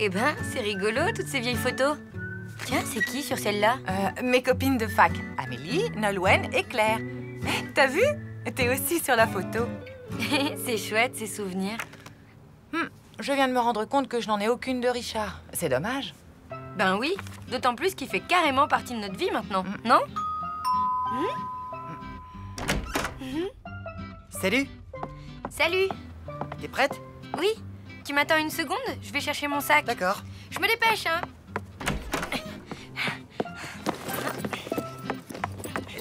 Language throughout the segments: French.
Eh ben, c'est rigolo, toutes ces vieilles photos. Tiens, c'est qui sur celle-là? Mes copines de fac, Amélie, Nolwenn et Claire. T'as vu? T'es aussi sur la photo. C'est chouette, ces souvenirs. Je viens de me rendre compte que je n'en ai aucune de Richard. C'est dommage. Ben oui, d'autant plus qu'il fait carrément partie de notre vie maintenant, non? Salut. Salut. T'es prête? Oui, tu m'attends une seconde? Je vais chercher mon sac. D'accord. Je me dépêche, hein.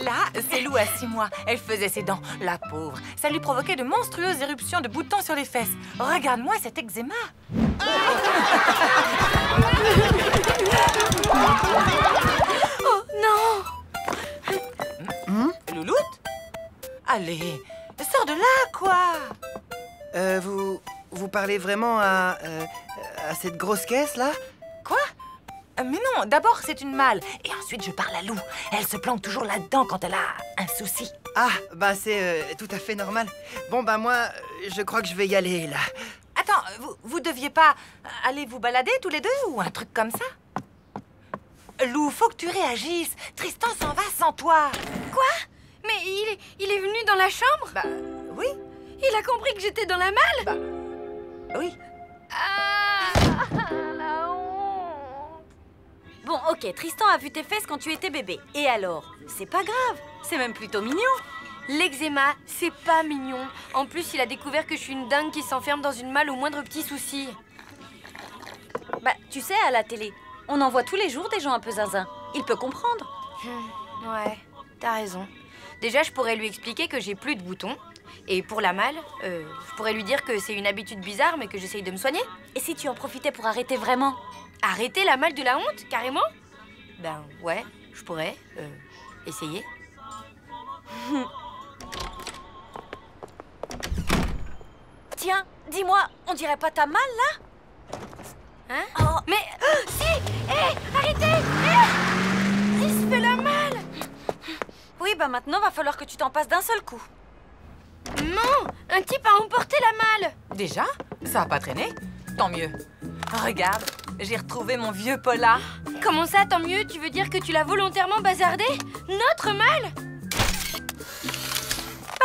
Là, c'est Lou à 6 mois. Elle faisait ses dents, la pauvre. Ça lui provoquait de monstrueuses éruptions de boutons sur les fesses. Regarde-moi cet eczéma. Oh non! Louloute? Allez, sors de là, quoi. Vous parlez vraiment à cette grosse caisse, là? Quoi? Mais non, d'abord c'est une malle. Et ensuite je parle à Lou. Elle se planque toujours là-dedans quand elle a un souci. Ah, bah c'est tout à fait normal. Bon, bah moi, je crois que je vais y aller, là. Attends, vous deviez pas aller vous balader tous les deux ou un truc comme ça? Lou, faut que tu réagisses. Tristan s'en va sans toi. Quoi? Mais il est venu dans la chambre? Bah, oui. Il a compris que j'étais dans la malle? Bah, oui. Ah, la honte. Bon, ok, Tristan a vu tes fesses quand tu étais bébé. Et alors? C'est pas grave, c'est même plutôt mignon. L'eczéma, c'est pas mignon. En plus, il a découvert que je suis une dingue qui s'enferme dans une malle au moindre petit souci. Bah, tu sais, à la télé, on en voit tous les jours des gens un peu zinzin. Il peut comprendre. Ouais, t'as raison. Déjà, je pourrais lui expliquer que j'ai plus de boutons. Et pour la malle, je pourrais lui dire que c'est une habitude bizarre, mais que j'essaye de me soigner. Et si tu en profitais pour arrêter vraiment? Arrêter la malle de la honte, carrément? Ben ouais, je pourrais essayer. Tiens, dis-moi, on dirait pas ta malle, là? Hein? Oh. Mais si! Hé! Arrêtez! Il se fait la malle! Oui, bah maintenant, va falloir que tu t'en passes d'un seul coup. Non! Un type a emporté la malle! Déjà? Ça a pas traîné? Tant mieux. Regarde, j'ai retrouvé mon vieux Paula. Comment ça, tant mieux? Tu veux dire que tu l'as volontairement bazardé? Notre malle?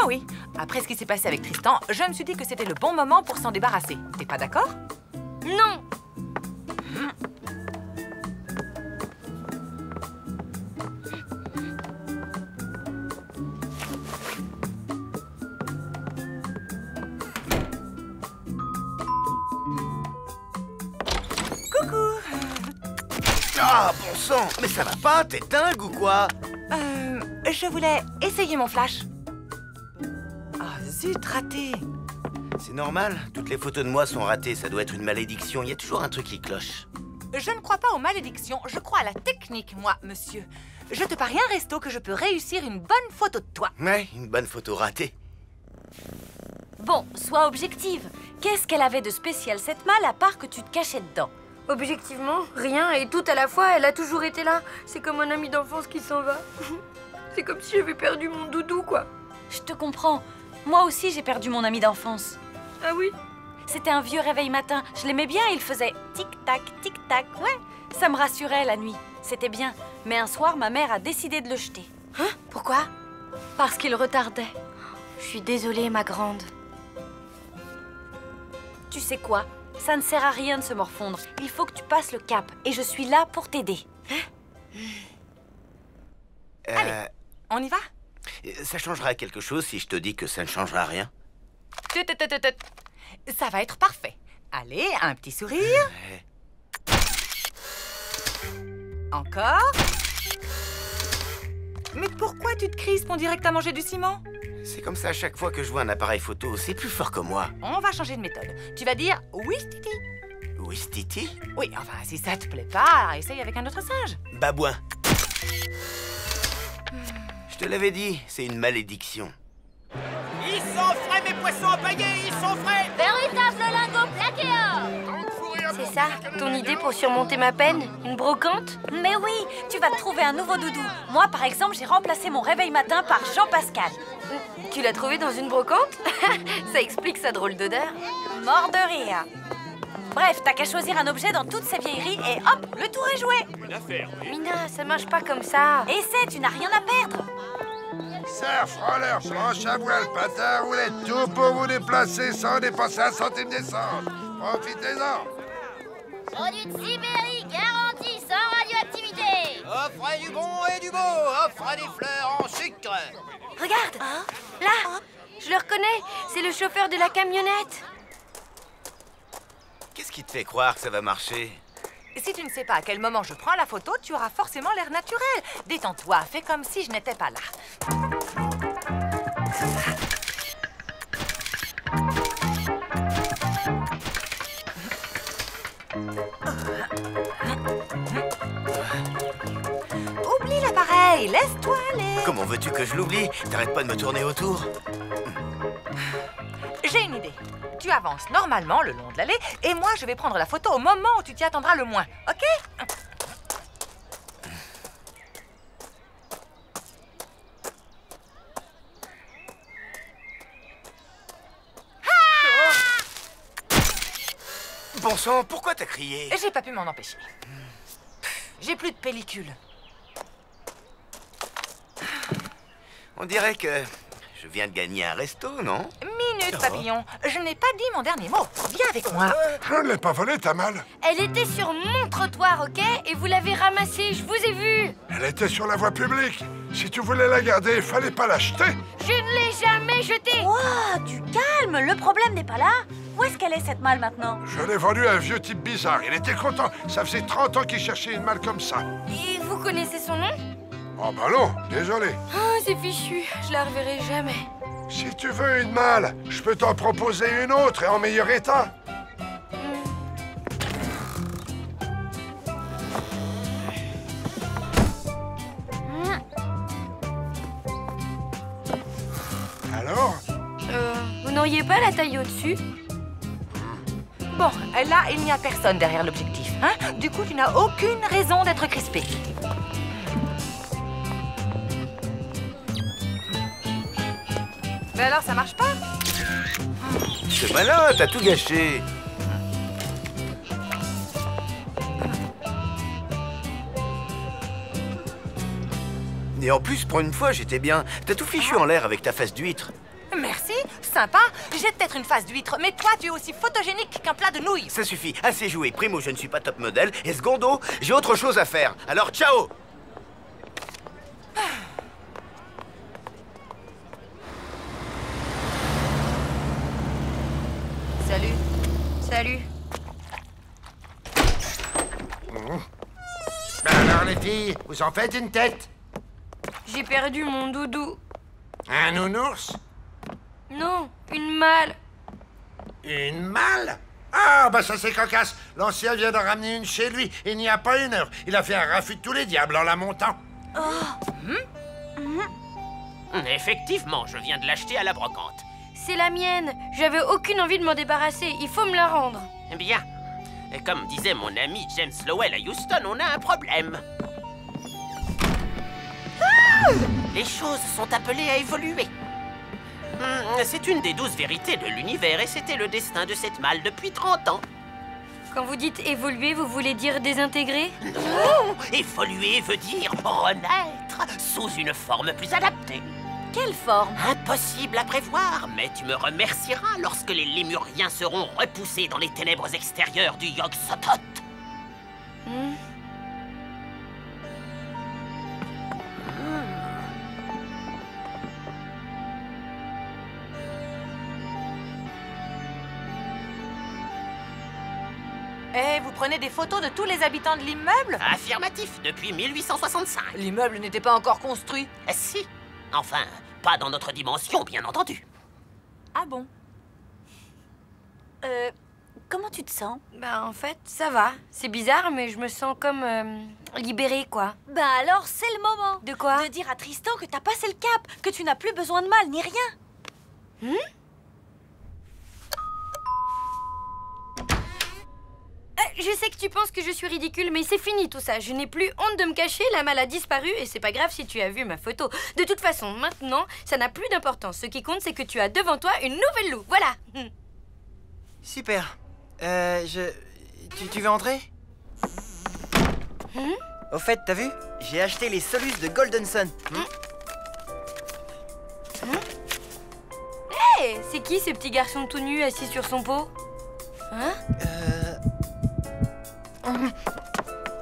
Ah oui, après ce qui s'est passé avec Tristan, je me suis dit que c'était le bon moment pour s'en débarrasser. T'es pas d'accord? Non! Coucou. Ah, bon sang! Mais ça va pas? T'es dingue ou quoi? Je voulais essayer mon flash. Ah, zut, raté. C'est normal, toutes les photos de moi sont ratées, ça doit être une malédiction, il y a toujours un truc qui cloche. Je ne crois pas aux malédictions, je crois à la technique, moi, monsieur. Je te parie un resto que je peux réussir une bonne photo de toi. Ouais, une bonne photo ratée. Bon, sois objective. Qu'est-ce qu'elle avait de spécial, cette malle, à part que tu te cachais dedans? Objectivement, rien et tout à la fois, elle a toujours été là. C'est comme un ami d'enfance qui s'en va. C'est comme si j'avais perdu mon doudou, quoi. Je te comprends. Moi aussi, j'ai perdu mon ami d'enfance. Ah oui? C'était un vieux réveil matin. Je l'aimais bien, il faisait tic-tac, tic-tac. Ouais, ça me rassurait la nuit. C'était bien. Mais un soir, ma mère a décidé de le jeter. Hein? Pourquoi? Parce qu'il retardait. Je suis désolée, ma grande. Tu sais quoi? Ça ne sert à rien de se morfondre. Il faut que tu passes le cap. Et je suis là pour t'aider. Allez, on y va? Ça changera quelque chose si je te dis que ça ne changera rien? Tut, tut, tut, tut. Ça va être parfait. Allez, un petit sourire. Encore. Mais pourquoi tu te crispes? On dirait que t'as mangé du ciment. C'est comme ça à chaque fois que je vois un appareil photo, c'est plus fort que moi. On va changer de méthode. Tu vas dire oui, Titi. Ouistiti? Oui, enfin, si ça te plaît pas, essaye avec un autre singe. Babouin. Je te l'avais dit, c'est une malédiction. Ils sont frais, mes poissons empaillés, ils sont frais! Véritable lingot plaqué or! C'est ça, ton idée pour surmonter ma peine? Une brocante? Mais oui, tu vas te trouver un nouveau doudou. Moi, par exemple, j'ai remplacé mon réveil matin par Jean-Pascal. Tu l'as trouvé dans une brocante? Ça explique sa drôle d'odeur. Mort de rire. Bref, t'as qu'à choisir un objet dans toutes ces vieilleries et hop, le tour est joué. Une affaire, oui. Mina, ça marche pas comme ça. Essaie, tu n'as rien à perdre. Surf, roller, planche à voile, patin, roulette, tout pour vous déplacer sans dépenser un centime d'essence. Profitez-en. Produit de Sibérie garanti sans radioactivité. Offrez du bon et du beau. Offre des fleurs en sucre. Regarde, là, je le reconnais, c'est le chauffeur de la camionnette. Qu'est-ce qui te fait croire que ça va marcher? Si tu ne sais pas à quel moment je prends la photo, tu auras forcément l'air naturel. Détends-toi, fais comme si je n'étais pas là. Oublie l'appareil, laisse-toi aller. Comment veux-tu que je l'oublie? T'arrêtes pas de me tourner autour. J'ai une idée. Tu avances normalement le long de l'allée et moi je vais prendre la photo au moment où tu t'y attendras le moins, ok? Bon sang, pourquoi t'as crié? J'ai pas pu m'en empêcher. J'ai plus de pellicule. On dirait que je viens de gagner un resto, non? Minute, papillon. Je n'ai pas dit mon dernier mot. Viens avec moi. Je ne l'ai pas volée, ta malle. Elle était sur mon trottoir, ok? Et vous l'avez ramassée, je vous ai vu. Elle était sur la voie publique. Si tu voulais la garder, il fallait pas l'acheter. Je ne l'ai jamais jetée. Wow, du calme, le problème n'est pas là. Où est-ce qu'elle est cette malle maintenant? Je l'ai vendue à un vieux type bizarre. Il était content. Ça faisait 30 ans qu'il cherchait une malle comme ça. Et vous connaissez son nom? Oh bah non, désolé. Ah, c'est fichu, je la reverrai jamais. Si tu veux une malle, je peux t'en proposer une autre et en meilleur état. Alors? Vous n'auriez pas la taille au-dessus? Bon, là, il n'y a personne derrière l'objectif, hein? Du coup, tu n'as aucune raison d'être crispé. Mais alors, ça marche pas? C'est malin, t'as tout gâché. Et en plus, pour une fois, j'étais bien. T'as tout fichu en l'air avec ta face d'huître. Merci, sympa. J'ai peut-être une face d'huître, mais toi, tu es aussi photogénique qu'un plat de nouilles. Ça suffit, assez joué. Primo, je ne suis pas top modèle. Et secondo, j'ai autre chose à faire. Alors, ciao! Salut. Salut. Ben alors les filles, vous en faites une tête? J'ai perdu mon doudou. Un nounours? Non, une malle. Une malle? Ah, bah ça c'est cocasse. L'ancien vient d'en ramener une chez lui. Il n'y a pas une heure. Il a fait un raffut de tous les diables en la montant. Effectivement, je viens de l'acheter à la brocante. C'est la mienne. J'avais aucune envie de m'en débarrasser. Il faut me la rendre. Bien. Et comme disait mon ami James Lowell à Houston, on a un problème. Les choses sont appelées à évoluer. C'est une des 12 vérités de l'univers et c'était le destin de cette malle depuis 30 ans. Quand vous dites évoluer, vous voulez dire désintégrer? Non, évoluer veut dire renaître sous une forme plus adaptée. Quelle forme? Impossible à prévoir, mais tu me remercieras lorsque les lémuriens seront repoussés dans les ténèbres extérieures du Yog-Sothoth. Eh, vous prenez des photos de tous les habitants de l'immeuble? Affirmatif, depuis 1865. L'immeuble n'était pas encore construit. Si, enfin, pas dans notre dimension, bien entendu. Ah bon? Comment tu te sens? Ben, en fait, ça va. C'est bizarre, mais je me sens comme libérée, quoi. Ben alors, c'est le moment. De quoi? De dire à Tristan que t'as passé le cap, que tu n'as plus besoin de malle ni rien. Je sais que tu penses que je suis ridicule, mais c'est fini tout ça. Je n'ai plus honte de me cacher, la malle a disparu et c'est pas grave si tu as vu ma photo. De toute façon, maintenant, ça n'a plus d'importance. Ce qui compte, c'est que tu as devant toi une nouvelle Lou. Voilà. Super. Tu veux entrer? Au fait, t'as vu? J'ai acheté les Solus de Golden Sun. Hé, c'est qui ce petit garçon tout nu assis sur son pot? Hein?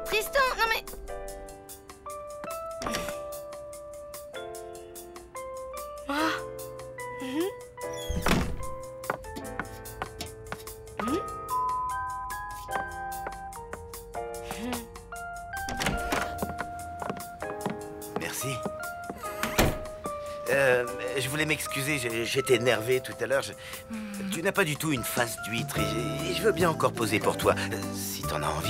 Tristan, non mais... Merci. Je voulais m'excuser, j'étais énervé tout à l'heure. Tu n'as pas du tout une face d'huître et je veux bien encore poser pour toi, si t'en as envie.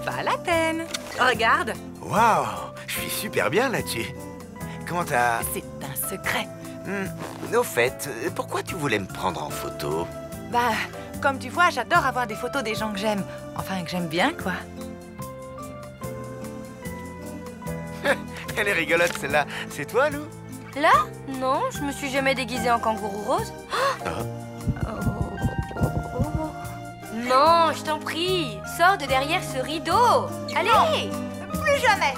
Pas la peine. Regarde, Waouh, je suis super bien là-dessus. Comment t'as... c'est un secret. Au fait, pourquoi tu voulais me prendre en photo? Bah, comme tu vois, j'adore avoir des photos des gens que j'aime. Enfin, que j'aime bien, quoi. Elle est rigolote celle-là. C'est toi, Lou? Là? Non, je me suis jamais déguisée en kangourou rose. Non, je t'en prie, sors de derrière ce rideau. Allez! Plus jamais.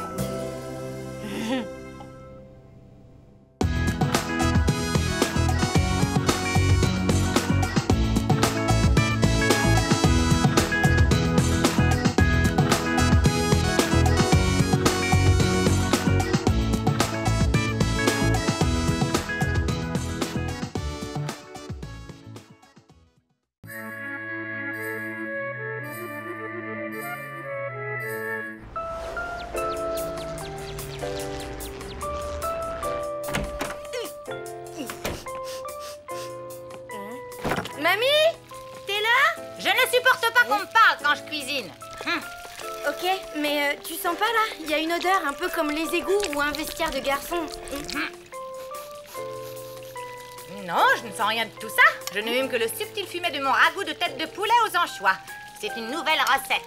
Mamie? T'es là? Je ne supporte pas qu'on me parle quand je cuisine. Ok, mais tu sens pas là? Il y a une odeur un peu comme les égouts ou un vestiaire de garçon. Non, je ne sens rien de tout ça. Je ne hume que le subtil fumet de mon ragoût de tête de poulet aux anchois. C'est une nouvelle recette.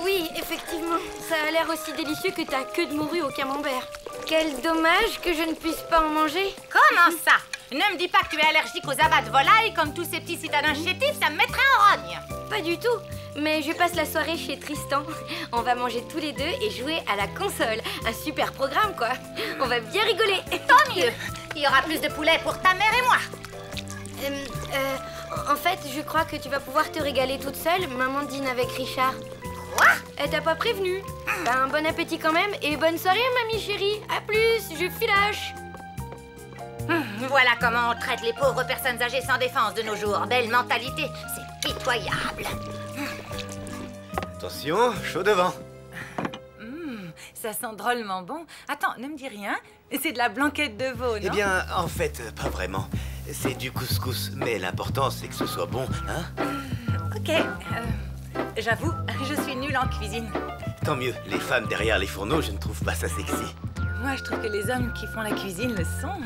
Oui, effectivement, ça a l'air aussi délicieux que ta queue de morue au camembert. Quel dommage que je ne puisse pas en manger. Comment ça? Ne me dis pas que tu es allergique aux abats de volaille comme tous ces petits citadins chétifs, ça me mettrait en rogne. Pas du tout, mais je passe la soirée chez Tristan. On va manger tous les deux et jouer à la console. Un super programme, quoi. On va bien rigoler. Tant mieux. Il y aura plus de poulet pour ta mère et moi. En fait, je crois que tu vas pouvoir te régaler toute seule. Maman dîne avec Richard. Quoi? Elle t'a pas prévenu. Ben, bon appétit quand même et bonne soirée, mamie chérie. À plus, je filoche. Voilà comment on traite les pauvres personnes âgées sans défense de nos jours. Belle mentalité, c'est pitoyable. Attention, chaud devant. Ça sent drôlement bon. Attends, ne me dis rien. C'est de la blanquette de veau, non? Eh bien, en fait, pas vraiment. C'est du couscous, mais l'important, c'est que ce soit bon, hein? Ok. J'avoue, je suis nulle en cuisine. Tant mieux, les femmes derrière les fourneaux, je ne trouve pas ça sexy. Moi, je trouve que les hommes qui font la cuisine le sont.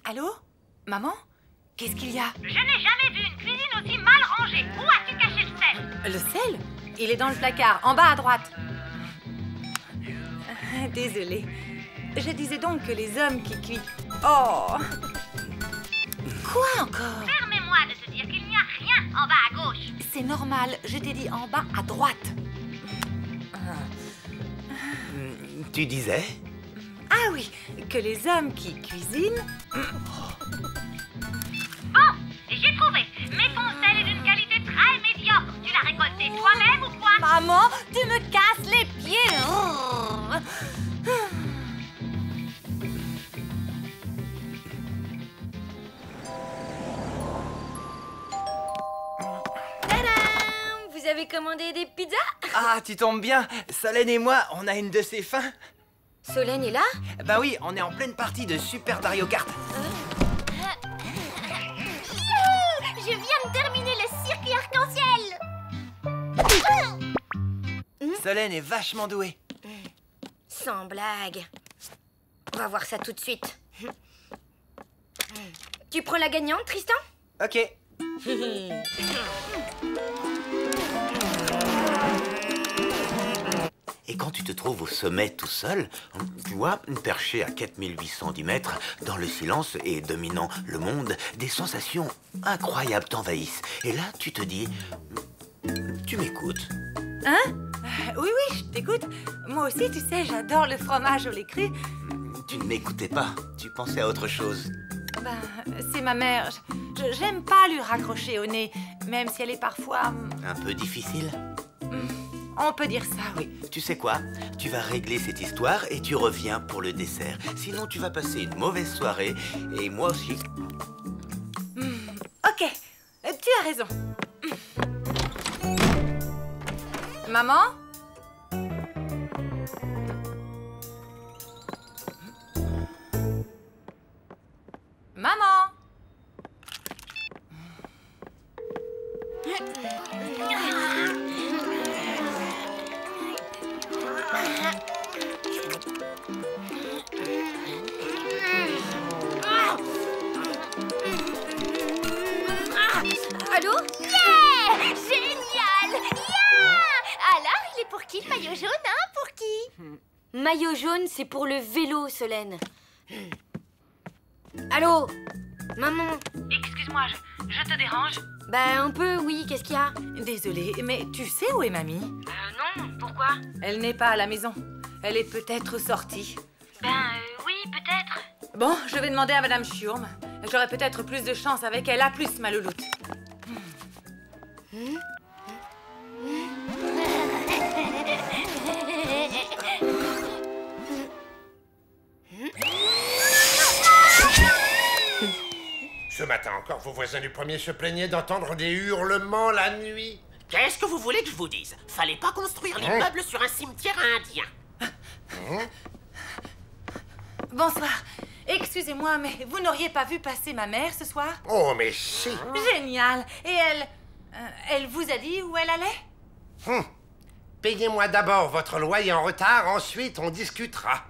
Allô? Maman? Qu'est-ce qu'il y a? Je n'ai jamais vu une cuisine aussi mal rangée. Où as-tu caché le sel? Le sel? Il est dans le placard, en bas à droite. Désolée. Je disais donc que les hommes qui cuisent... Oh! Quoi encore? Permets-moi de te dire qu'il n'y a rien en bas à gauche. C'est normal, je t'ai dit en bas à droite. Tu disais? Ah oui, que les hommes qui cuisinent... Bon, j'ai trouvé. Mais ton sel est d'une qualité très médiocre. Tu l'as récolté toi-même ou quoi? Maman, tu me casses les pieds. Tadam! Vous avez commandé des pizzas? Ah, tu tombes bien. Solène et moi, on a une de ces fins. Solène est là? Bah oui, on est en pleine partie de Super Mario Kart. Je viens de terminer le circuit arc-en-ciel. Solène est vachement douée. Sans blague. On va voir ça tout de suite. Tu prends la gagnante, Tristan? Ok. Et quand tu te trouves au sommet tout seul, tu vois, perché à 4810 mètres, dans le silence et dominant le monde, des sensations incroyables t'envahissent. Et là, tu te dis... Tu m'écoutes? Hein? Oui, oui, je t'écoute. Moi aussi, tu sais, j'adore le fromage au lait cru. Tu ne m'écoutais pas. Tu pensais à autre chose. Ben, c'est ma mère. J'aime pas lui raccrocher au nez, même si elle est parfois... Un peu difficile? On peut dire ça, oui. Tu sais quoi? Tu vas régler cette histoire et tu reviens pour le dessert. Sinon, tu vas passer une mauvaise soirée et moi aussi. Ok, tu as raison. Maman? Maman? Allô? Yeah! Génial! Yeah! Alors, il est pour qui le maillot jaune, hein? Pour qui? Maillot jaune, c'est pour le vélo, Solène. Allô? Maman? Excuse-moi, je te dérange? Bah, un peu, oui. Qu'est-ce qu'il y a? Désolée, mais tu sais où est mamie? Non, pourquoi? Elle n'est pas à la maison. Elle est peut-être sortie. Oui, peut-être. Bon, je vais demander à Madame Schurm. J'aurai peut-être plus de chance avec elle. À plus, ma louloute. Ce matin encore, vos voisins du premier se plaignaient d'entendre des hurlements la nuit. Qu'est-ce que vous voulez que je vous dise? Fallait pas construire l'immeuble sur un cimetière indien. Bonsoir. Excusez-moi, mais vous n'auriez pas vu passer ma mère ce soir? Oh, mais si. Génial. Et elle vous a dit où elle allait? Payez-moi d'abord votre loyer en retard, ensuite on discutera.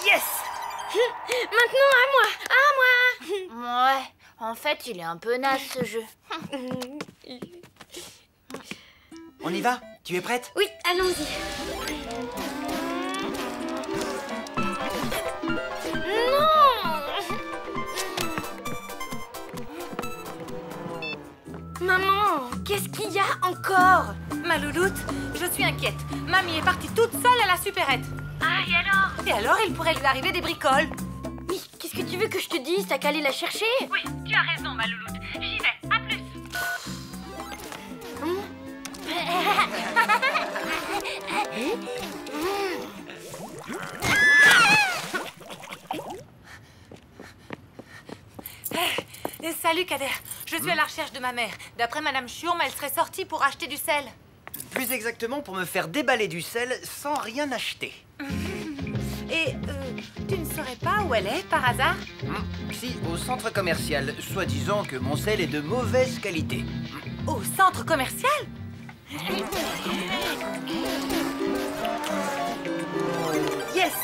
Yes! Maintenant, à moi! Ouais, en fait, il est un peu naze, ce jeu. On y va? Tu es prête? Oui, allons-y. Maman, qu'est-ce qu'il y a encore? Ma louloute, je suis inquiète. Mamie est partie toute seule à la supérette. Ah, et alors? Et alors, il pourrait lui arriver des bricoles. Mais qu'est-ce que tu veux que je te dise? T'as qu'à aller la chercher? Oui, tu as raison, ma louloute. J'y vais, à plus. Salut, Kader. Je suis à la recherche de ma mère. D'après Madame Schurm, elle serait sortie pour acheter du sel. Plus exactement pour me faire déballer du sel sans rien acheter. Et tu ne saurais pas où elle est, par hasard? Si, au centre commercial, soi-disant que mon sel est de mauvaise qualité. Au centre commercial? Yes!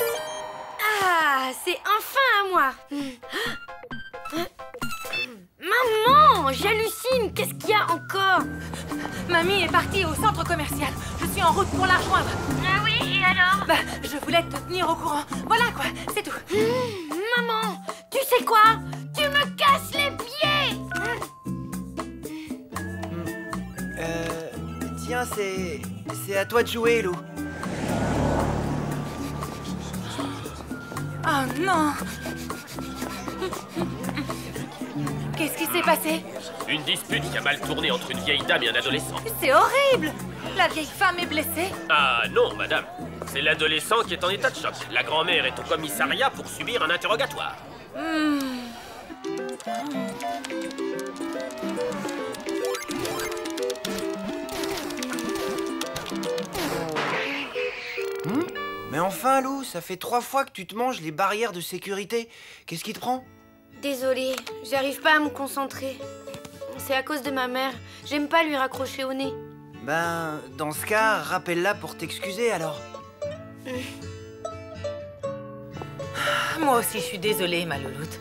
Ah, c'est enfin à moi! Maman, j'hallucine! Qu'est-ce qu'il y a encore? Mamie est partie au centre commercial. Je suis en route pour la rejoindre. Ah oui, et alors? Bah, je voulais te tenir au courant. Voilà quoi, c'est tout. Maman, tu sais quoi? Tu me casses les pieds! Tiens, c'est à toi de jouer, Lou. Oh non! Qu'est-ce qui s'est passé? Une dispute qui a mal tourné entre une vieille dame et un adolescent. C'est horrible! La vieille femme est blessée? Ah non, madame. C'est l'adolescent qui est en état de choc. La grand-mère est au commissariat pour subir un interrogatoire. Mais enfin, Lou, ça fait 3 fois que tu te manges les barrières de sécurité. Qu'est-ce qui te prend? Désolée, j'arrive pas à me concentrer. C'est à cause de ma mère. J'aime pas lui raccrocher au nez. Ben, dans ce cas, rappelle-la pour t'excuser alors. Moi aussi, je suis désolée, ma louloute.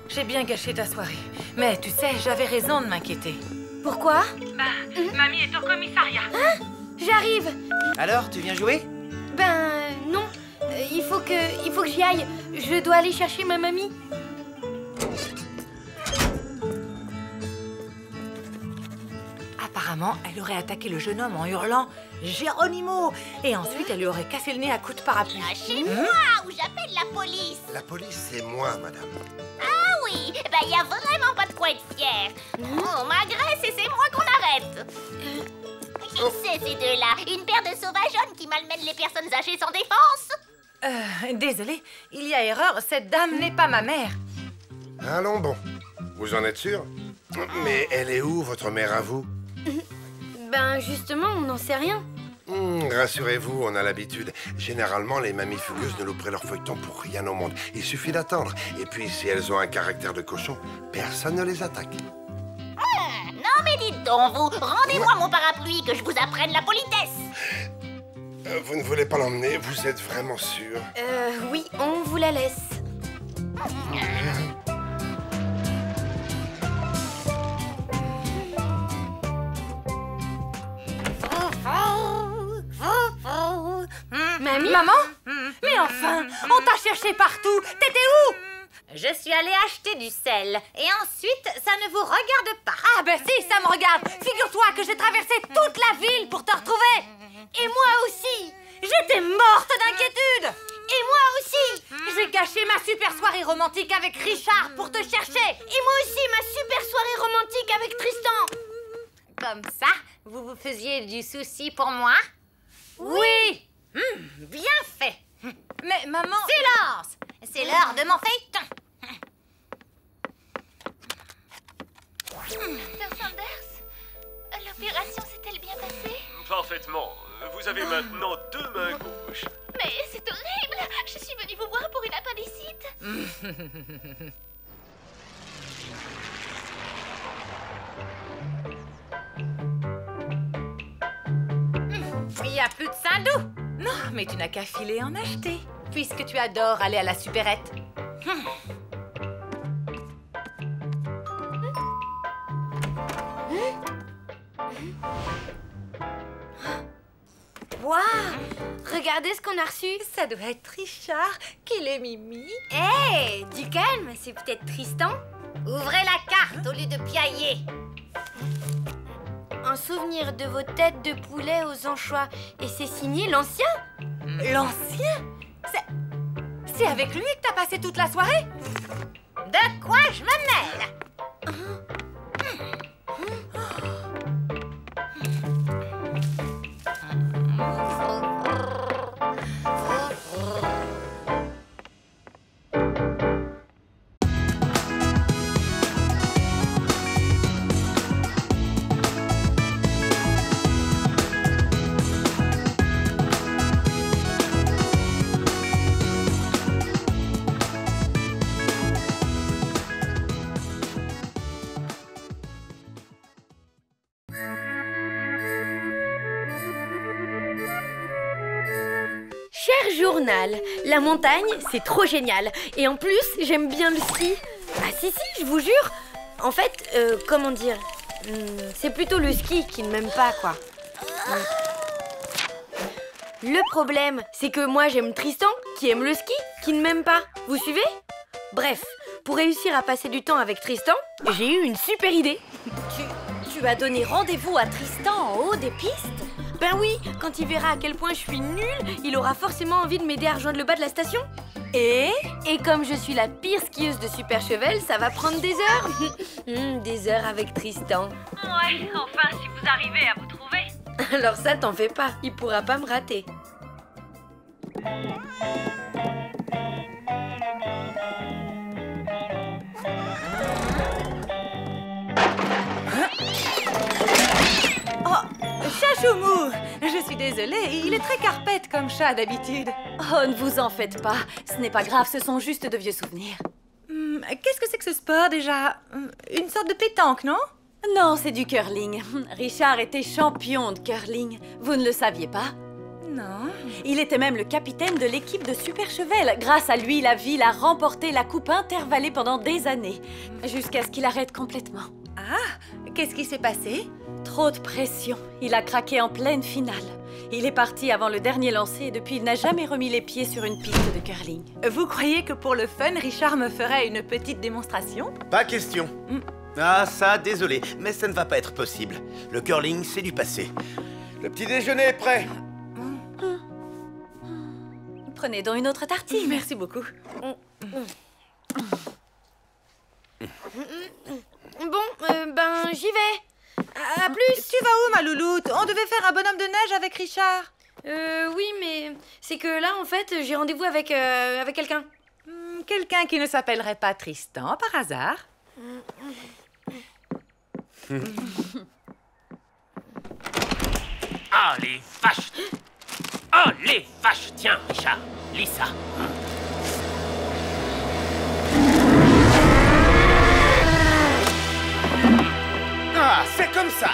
J'ai bien gâché ta soirée. Mais tu sais, j'avais raison de m'inquiéter. Pourquoi? Mamie est au commissariat. Hein? J'arrive. Alors, tu viens jouer? Ben, non. Il faut que j'y aille. Je dois aller chercher ma mamie. Apparemment, elle aurait attaqué le jeune homme en hurlant « Geronimo !» et ensuite elle lui aurait cassé le nez à coups de parapluie. Lâchez-moi ou j'appelle la police. La police, c'est moi, madame. Ah oui, ben y a vraiment pas de quoi être fier. Oh, ma graisse et c'est moi qu'on arrête. Qui c'est ces deux-là? Une paire de sauvageonnes qui malmènent les personnes âgées sans défense? Désolée, il y a erreur, cette dame n'est pas ma mère. Allons bon. Vous en êtes sûr? Mais elle est où, votre mère à vous? Ben, justement, on n'en sait rien. Rassurez-vous, on a l'habitude. Généralement, les mamies fougueuses ne louperaient leur feuilleton pour rien au monde. Il suffit d'attendre. Et puis, si elles ont un caractère de cochon, personne ne les attaque. Non mais dites donc, vous, rendez-moi mon parapluie que je vous apprenne la politesse. Vous ne voulez pas l'emmener? Vous êtes vraiment sûr? Oui, on vous la laisse. Mamie? Maman? Mais enfin, on t'a cherché partout. T'étais où? Je suis allée acheter du sel. Et ensuite, ça ne vous regarde pas. Ah ben si, ça me regarde. Figure-toi que j'ai traversé toute la ville pour te retrouver. Et moi aussi. J'étais morte d'inquiétude. Et moi aussi. J'ai gâché ma super soirée romantique avec Richard pour te chercher. Et moi aussi, ma super soirée romantique avec Tristan. Comme ça, vous vous faisiez du souci pour moi? Oui. Bien fait. Mais maman... Silence! C'est l'heure de mon feuilleton. Dr. Sanders, l'opération s'est-elle bien passée? Parfaitement. Vous avez maintenant 2 mains gauches. Mais c'est horrible! Je suis venue vous voir pour une appendicite. Il n'y a plus de Saint-Doux. Non, mais tu n'as qu'à filer en acheter, puisque tu adores aller à la supérette. Waouh! Regardez ce qu'on a reçu. Ça doit être Richard qui l'ait mimi. Hé, du calme, c'est peut-être Tristan. Ouvrez la carte au lieu de piailler. Un souvenir de vos têtes de poulet aux anchois. Et c'est signé l'ancien? L'ancien? C'est avec lui que t'as passé toute la soirée? De quoi je me mêle? Cher journal, la montagne, c'est trop génial. Et en plus, j'aime bien le ski. Ah si, je vous jure. En fait, comment dire, c'est plutôt le ski qui ne m'aime pas, quoi. Le problème, c'est que moi, j'aime Tristan, qui aime le ski, qui ne m'aime pas. Vous suivez? Bref, pour réussir à passer du temps avec Tristan, j'ai eu une super idée. Tu as donné rendez-vous à Tristan en haut des pistes? Ben oui, quand il verra à quel point je suis nulle, il aura forcément envie de m'aider à rejoindre le bas de la station. Et comme je suis la pire skieuse de Super Chevel, ça va prendre des heures. Des heures avec Tristan. Ouais, enfin, si vous arrivez à vous trouver. Alors ça, t'en fais pas, il pourra pas me rater. Chachoumou, je suis désolée, il est très carpette comme chat d'habitude. Oh, ne vous en faites pas. Ce n'est pas grave, ce sont juste de vieux souvenirs. Qu'est-ce que c'est que ce sport déjà? Une sorte de pétanque, non? Non, c'est du curling. Richard était champion de curling. Vous ne le saviez pas? Non. Il était même le capitaine de l'équipe de Super Chevel. Grâce à lui, la ville a remporté la coupe intervallée pendant des années, jusqu'à ce qu'il arrête complètement. Ah, qu'est-ce qui s'est passé? Trop de pression. Il a craqué en pleine finale. Il est parti avant le dernier lancer et depuis, il n'a jamais remis les pieds sur une piste de curling. Vous croyez que pour le fun, Richard me ferait une petite démonstration? Pas question. Ah ça, désolé, mais ça ne va pas être possible. Le curling, c'est du passé. Le petit déjeuner est prêt. Prenez donc une autre tartine. Merci beaucoup. Bon, ben j'y vais. À plus. Tu vas où, ma louloute? On devait faire un bonhomme de neige avec Richard. Oui, mais c'est que là, en fait, j'ai rendez-vous avec quelqu'un. Quelqu'un qui ne s'appellerait pas Tristan, par hasard? Ah, les vaches! Oh, les vaches! Tiens, Richard, lis ça. Ah, c'est comme ça.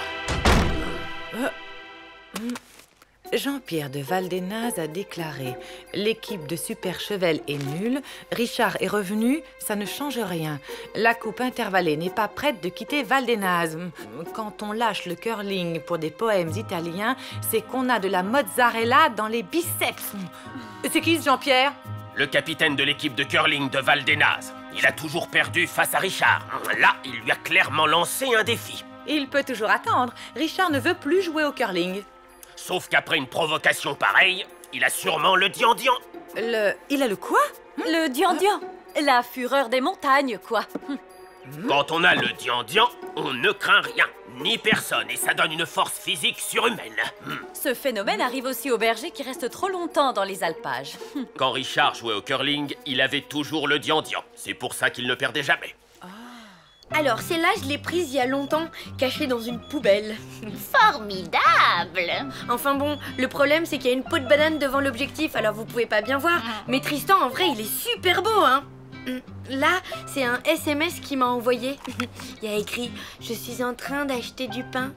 Jean-Pierre de Valdenaz a déclaré « L'équipe de Super Chevel est nulle, Richard est revenu, ça ne change rien. La coupe intervallée n'est pas prête de quitter Valdenaz. Quand on lâche le curling pour des poèmes italiens, c'est qu'on a de la mozzarella dans les biceps. » C'est qui ce Jean-Pierre? Le capitaine de l'équipe de curling de Valdenaz. Il a toujours perdu face à Richard. Là, il lui a clairement lancé un défi. Il peut toujours attendre. Richard ne veut plus jouer au curling. Sauf qu'après une provocation pareille, il a sûrement le dian-dian. Il a le quoi? Le dian-dian. La fureur des montagnes, quoi. Quand on a le dian-dian, on ne craint rien, ni personne, et ça donne une force physique surhumaine. Ce phénomène arrive aussi aux bergers qui restent trop longtemps dans les alpages. Quand Richard jouait au curling, il avait toujours le dian-dian. C'est pour ça qu'il ne perdait jamais. Alors, celle-là, je l'ai prise il y a longtemps, cachée dans une poubelle. Formidable! Enfin bon, le problème, c'est qu'il y a une peau de banane devant l'objectif, alors vous pouvez pas bien voir. Mais Tristan, en vrai, il est super beau, hein. Là, c'est un SMS qu'il m'a envoyé. Il y a écrit « Je suis en train d'acheter du pain. »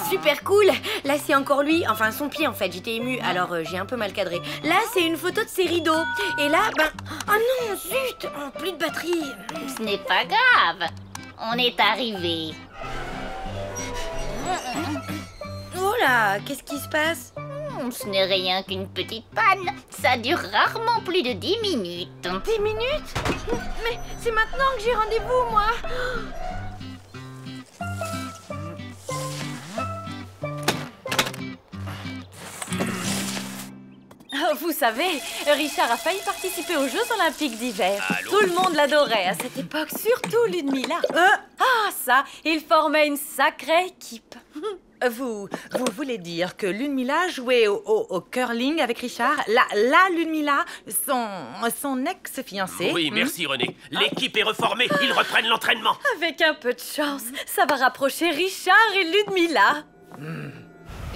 Super cool. Là, c'est encore lui, enfin son pied en fait, j'étais émue, alors j'ai un peu mal cadré. Là, c'est une photo de ses rideaux. Et là, oh non, zut, plus de batterie. Ce n'est pas grave. On est arrivé. Oh là, qu'est-ce qui se passe? Ce n'est rien qu'une petite panne. Ça dure rarement plus de 10 minutes. 10 minutes? Mais c'est maintenant que j'ai rendez-vous, moi. Vous savez, Richard a failli participer aux Jeux Olympiques d'hiver. Allô? Tout le monde l'adorait à cette époque, surtout Ludmilla. Ça, il formait une sacrée équipe. Vous voulez dire que Ludmilla jouait au curling avec Richard? La Ludmilla, son ex-fiancée? Oui, merci René. L'équipe est reformée, ils reprennent l'entraînement. Avec un peu de chance, ça va rapprocher Richard et Ludmilla.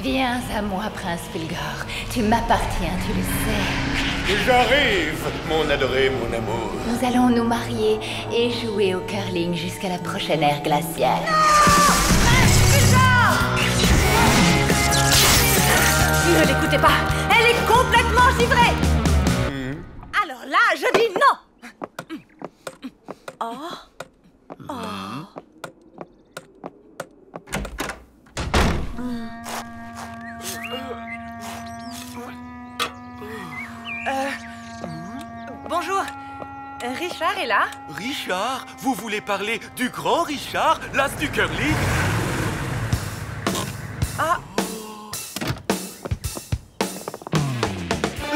Viens à moi, Prince Fulgor. Tu m'appartiens, tu le sais. J'arrive, mon adoré, mon amour. Nous allons nous marier et jouer au curling jusqu'à la prochaine ère glaciaire. Ne l'écoutez pas, elle est complètement givrée. Alors là, je dis non. Bonjour, Richard est là? Richard? Vous voulez parler du grand Richard, l'as du curling?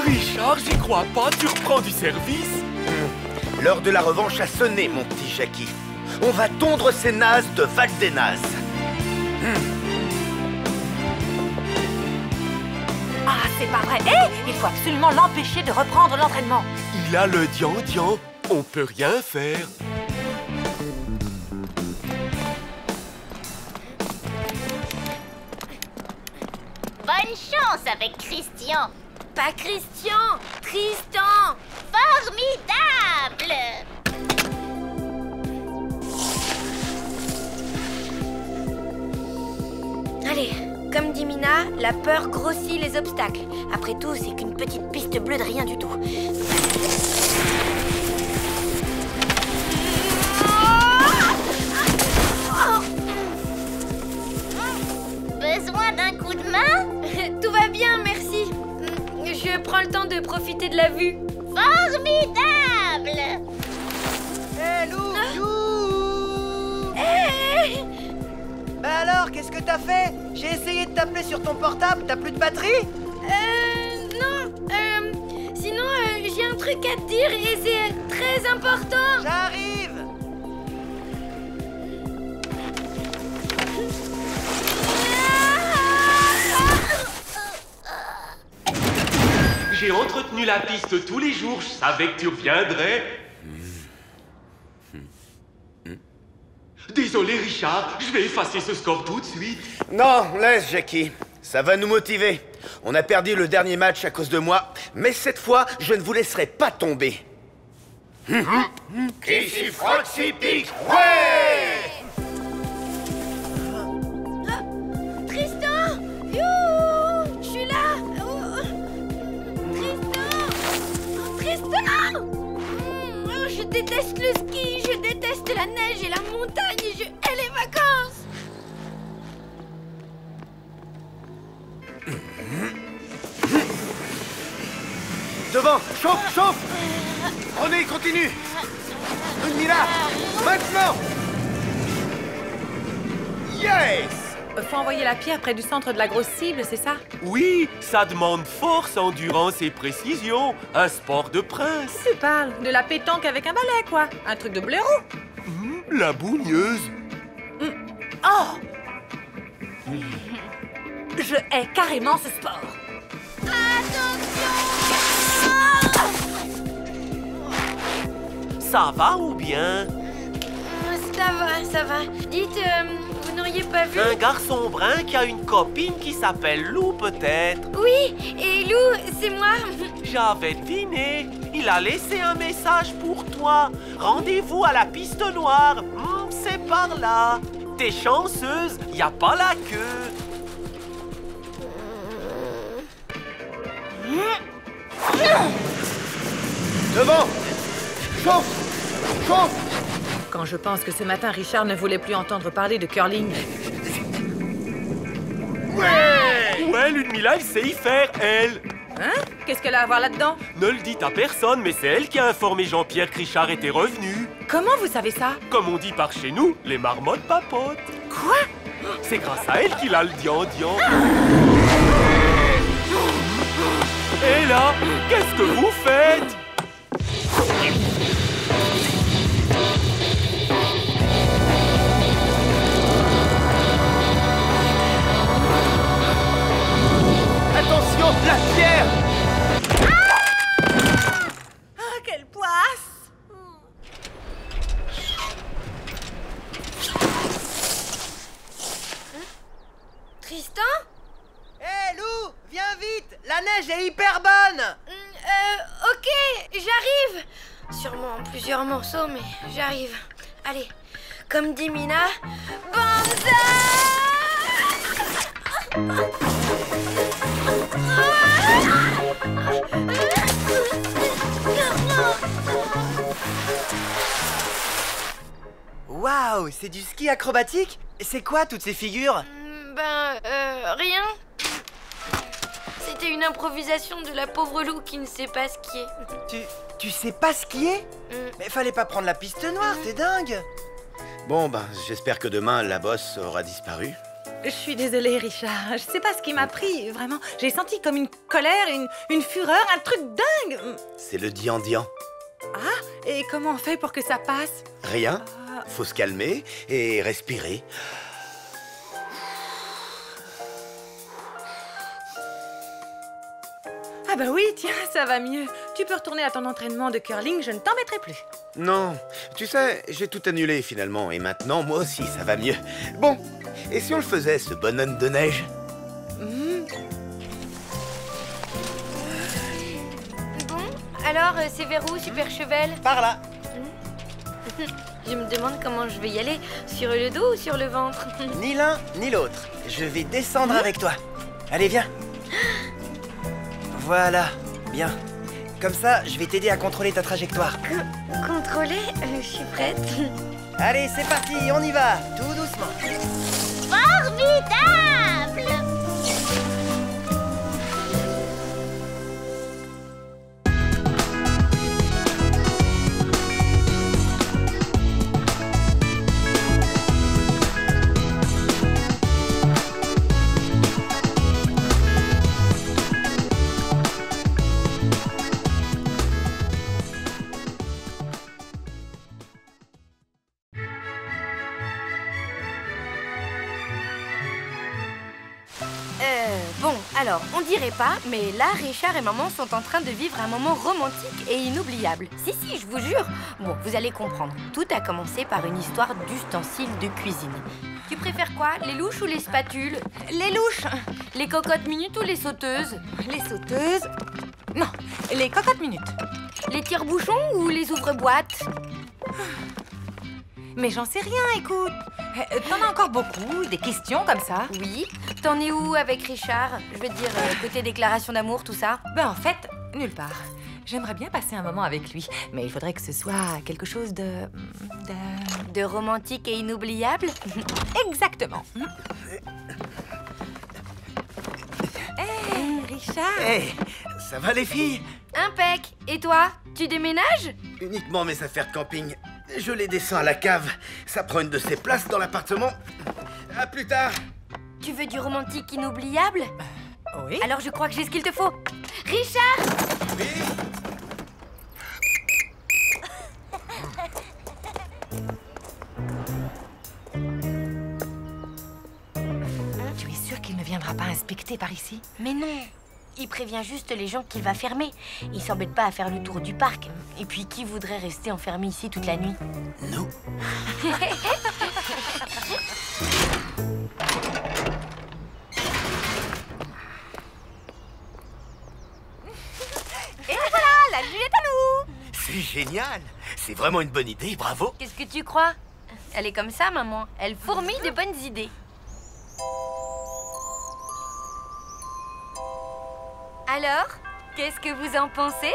Richard, j'y crois pas, tu reprends du service? L'heure de la revanche a sonné, mon petit Jackie. On va tondre ces nazes de Valdenaz. C'est pas vrai. Il faut absolument l'empêcher de reprendre l'entraînement. Il a le dian-dian, on peut rien faire. Bonne chance avec Christian. Pas Christian, Tristan. Formidable! Allez, comme dit Mina, la peur grossit les obstacles. Après tout, c'est qu'une petite piste bleue de rien du tout. Besoin d'un coup de main? Tout va bien, merci. Je prends le temps de profiter de la vue. Formidable! Hé, Lou! Lou! Hey! Bah alors, qu'est-ce que t'as fait? J'ai essayé de t'appeler sur ton portable, t'as plus de batterie? Non. Sinon, j'ai un truc à te dire et c'est très important. J'arrive! J'ai entretenu la piste tous les jours, je savais que tu reviendrais. Désolé Richard, je vais effacer ce score tout de suite. Non, laisse Jackie. Ça va nous motiver. On a perdu le dernier match à cause de moi, mais cette fois, je ne vous laisserai pas tomber. Ici Froxy Pig. Ouais! Tristan! Youhou! Je suis là! Tristan! Je déteste le ski, je déteste la neige et la montagne et je hais les vacances! Devant, chauffe, chauffe! Prenez, continue! Mila, maintenant! Yes! Faut envoyer la pierre près du centre de la grosse cible, c'est ça? Oui, ça demande force, endurance et précision. Un sport de prince. Tu parles de la pétanque avec un balai, quoi. Un truc de blaireau. La bougneuse. Oh! Je hais carrément ce sport. Ça va ou bien? Ça va. Dites, vous n'auriez pas vu... Un garçon brun qui a une copine qui s'appelle Lou, peut-être? Oui, et Lou, c'est moi. J'avais deviné. Il a laissé un message pour toi. Rendez-vous à la piste noire. C'est par là. T'es chanceuse, y a pas la queue. Devant! Chauffe! Chauffe! Quand je pense que ce matin, Richard ne voulait plus entendre parler de curling. Ouais, Ludmilla, elle sait y faire, elle. Hein? Qu'est-ce qu'elle a à voir là-dedans? Ne le dites à personne, mais c'est elle qui a informé Jean-Pierre que Richard était revenu. Comment vous savez ça? Comme on dit par chez nous, les marmottes papotent. Quoi? C'est grâce à elle qu'il a le dian-dian. Et là, qu'est-ce que vous faites? Attention, la pierre! Ah, quelle poisse! Tristan? Hé, Lou, viens vite! La neige est hyper bonne! Ok, j'arrive. Sûrement en plusieurs morceaux, mais j'arrive. Allez, comme dit Mina, Waouh, c'est du ski acrobatique? C'est quoi toutes ces figures? Rien. C'était une improvisation de la pauvre Lou qui ne sait pas skier. Tu sais pas skier? Mais fallait pas prendre la piste noire, t'es dingue! Bon, ben, j'espère que demain, la bosse aura disparu. Je suis désolée, Richard. Je sais pas ce qui m'a pris, vraiment. J'ai senti comme une colère, une fureur, un truc dingue. C'est le dian-dian. Ah, et comment on fait pour que ça passe? Rien. Faut se calmer et respirer. Ah bah oui, tiens, ça va mieux. Tu peux retourner à ton entraînement de curling, je ne t'embêterai plus. Non, tu sais, j'ai tout annulé finalement, et maintenant, moi aussi, ça va mieux. Bon, et si on le faisait, ce bonhomme de neige? Bon, alors, c'est vers où, Super Chevel? Par là. Je me demande comment je vais y aller. Sur le dos ou sur le ventre? Ni l'un, ni l'autre. Je vais descendre avec toi. Allez, viens. Voilà, bien. Comme ça, je vais t'aider à contrôler ta trajectoire. Contrôler? Je suis prête. Allez, c'est parti, on y va, tout doucement. Formidable! Bon, alors, on dirait pas, mais là, Richard et maman sont en train de vivre un moment romantique et inoubliable. Si, je vous jure. Bon, vous allez comprendre. Tout a commencé par une histoire d'ustensiles de cuisine. Tu préfères quoi? Les louches ou les spatules? Les louches. Les cocottes minutes ou les sauteuses? Les sauteuses. Non, les cocottes minutes. Les tire-bouchons ou les ouvre-boîtes? Mais j'en sais rien, écoute. T'en as encore beaucoup, des questions comme ça? Oui. T'en es où avec Richard? Je veux dire, côté déclaration d'amour, tout ça? Ben en fait, nulle part. J'aimerais bien passer un moment avec lui, mais il faudrait que ce soit quelque chose de romantique et inoubliable? Exactement. Hé, Richard! Hé, ça va les filles? Impec. Et toi? Tu déménages? Uniquement mes affaires de camping. Je les descends à la cave. Ça prend une de ces places dans l'appartement. À plus tard. Tu veux du romantique inoubliable? Oui. Alors je crois que j'ai ce qu'il te faut. Richard! Oui. Tu es sûr qu'il ne viendra pas inspecter par ici? Mais non. Il prévient juste les gens qu'il va fermer. Il s'embête pas à faire le tour du parc. Et puis, qui voudrait rester enfermé ici toute la nuit? Nous. Et voilà, la nuit est à nous! C'est génial. C'est vraiment une bonne idée, bravo. Qu'est-ce que tu crois? Elle est comme ça, maman. Elle fourmille de bonnes idées. Alors, qu'est-ce que vous en pensez?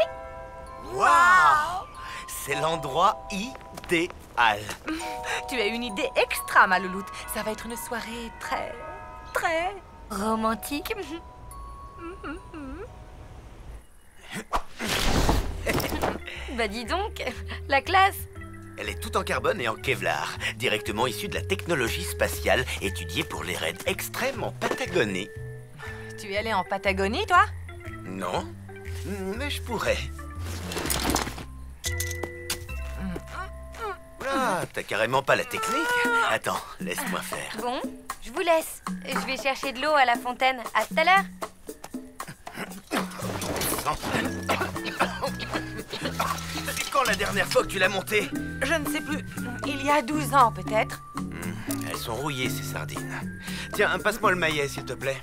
Waouh! C'est l'endroit idéal. Tu as une idée extra, ma louloute. Ça va être une soirée très romantique. Bah dis donc, la classe. Elle est toute en carbone et en Kevlar, directement issue de la technologie spatiale étudiée pour les raids extrêmes en Patagonie. Tu es allé en Patagonie, toi? Non, mais je pourrais. Ah, t'as carrément pas la technique. Attends, laisse-moi faire. Bon, je vous laisse. Je vais chercher de l'eau à la fontaine. À tout à l'heure. C'est quand la dernière fois que tu l'as montée? Je ne sais plus. Il y a 12 ans, peut-être. Elles sont rouillées, ces sardines. Tiens, passe-moi le maillet, s'il te plaît.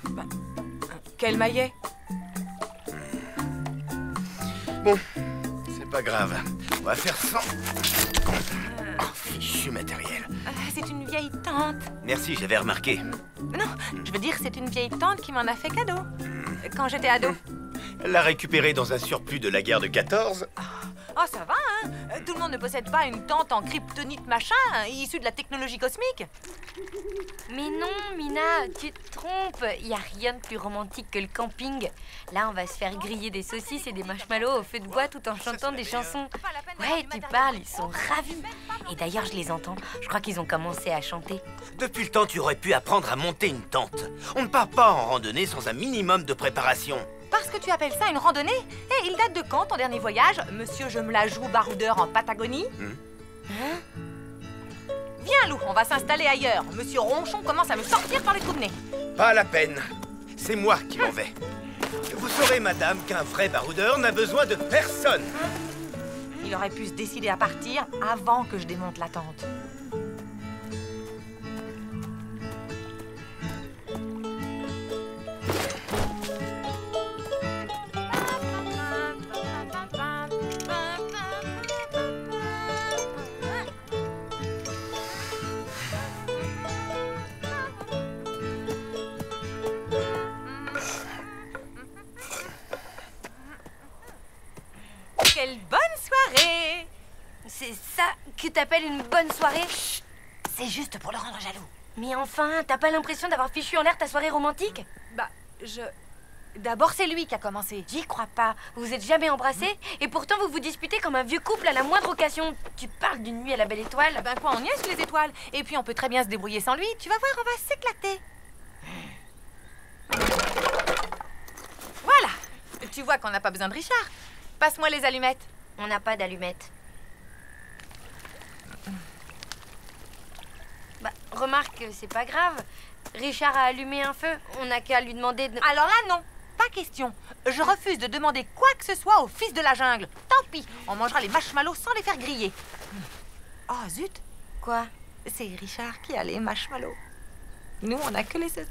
Quel maillet? Bon, c'est pas grave. On va faire sans... Oh, fichu matériel. C'est une vieille tante. Merci, j'avais remarqué. Non, je veux dire, c'est une vieille tante qui m'en a fait cadeau. Quand j'étais ado. Elle l'a récupéré dans un surplus de la guerre de 14. Oh, ça va, hein? Tout le monde ne possède pas une tente en kryptonite machin, issue de la technologie cosmique. Mais non, Mina, tu te trompes. Il n'y a rien de plus romantique que le camping. Là, on va se faire griller des saucisses et des marshmallows au feu de bois tout en chantant des chansons. Ouais, tu parles, ils sont ravis. Et d'ailleurs, je les entends. Je crois qu'ils ont commencé à chanter. Depuis le temps, tu aurais pu apprendre à monter une tente. On ne part pas en randonnée sans un minimum de préparation. Parce que tu appelles ça une randonnée? Et il date de quand ton dernier voyage, monsieur je me la joue baroudeur en Patagonie? Viens, Lou, on va s'installer ailleurs. Monsieur Ronchon commence à me sortir par les coups de nez. Pas la peine. C'est moi qui m'en vais. Vous saurez, madame, qu'un vrai baroudeur n'a besoin de personne. Il aurait pu se décider à partir avant que je démonte la tente. tu t'appelles une bonne soirée? C'est juste pour le rendre jaloux. Mais enfin, t'as pas l'impression d'avoir fichu en l'air ta soirée romantique? Bah, D'abord, c'est lui qui a commencé. J'y crois pas. Vous vous êtes jamais embrassés et pourtant vous vous disputez comme un vieux couple à la moindre occasion. Tu parles d'une nuit à la belle étoile. Ben quoi, on y est sous les étoiles. Et puis on peut très bien se débrouiller sans lui. Tu vas voir, on va s'éclater. Voilà. Tu vois qu'on n'a pas besoin de Richard. Passe-moi les allumettes. On n'a pas d'allumettes. Bah, remarque, c'est pas grave. Richard a allumé un feu. On n'a qu'à lui demander de... Alors là, non. Pas question. Je refuse de demander quoi que ce soit au fils de la jungle. Tant pis, on mangera les marshmallows sans les faire griller. Oh, zut. Quoi? C'est Richard qui a les marshmallows. Nous, on n'a que les saucisses.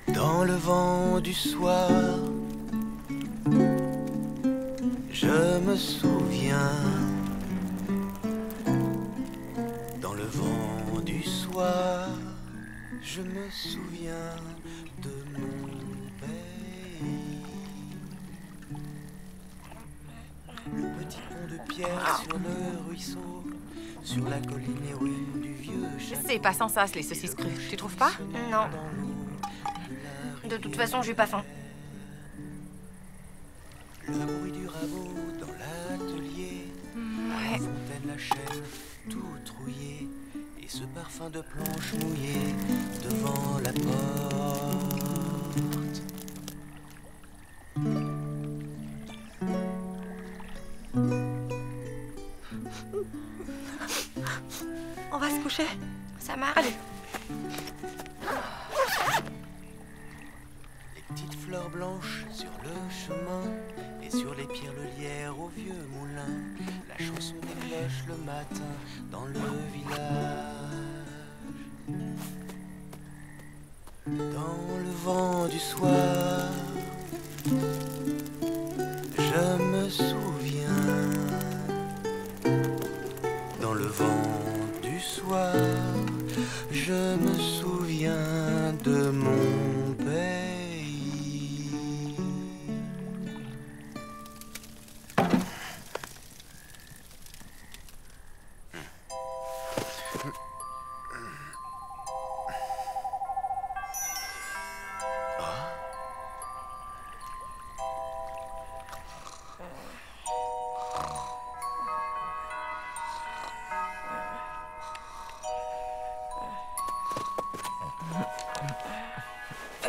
Dans le vent du soir, je me souviens. Dans le vent du soir, je me souviens de mon pays. Le petit pont de pierre sur le ruisseau, sur la colline héroïne du vieux château. C'est pas sans sas, les saucisses crues. Tu trouves pas? Non. De toute façon, j'ai pas faim. Le bruit du rabot dans l'atelier, la fontaine, la chaîne, tout rouillé, et ce parfum de planche mouillée devant la porte. On va se coucher. Ça marche. Allez. Petites fleurs blanches sur le chemin et sur les pierres le lierre au vieux moulin. La chanson des cloches le matin dans le village. Dans le vent du soir, je me souviens. Dans le vent du soir, je me souviens de mon père.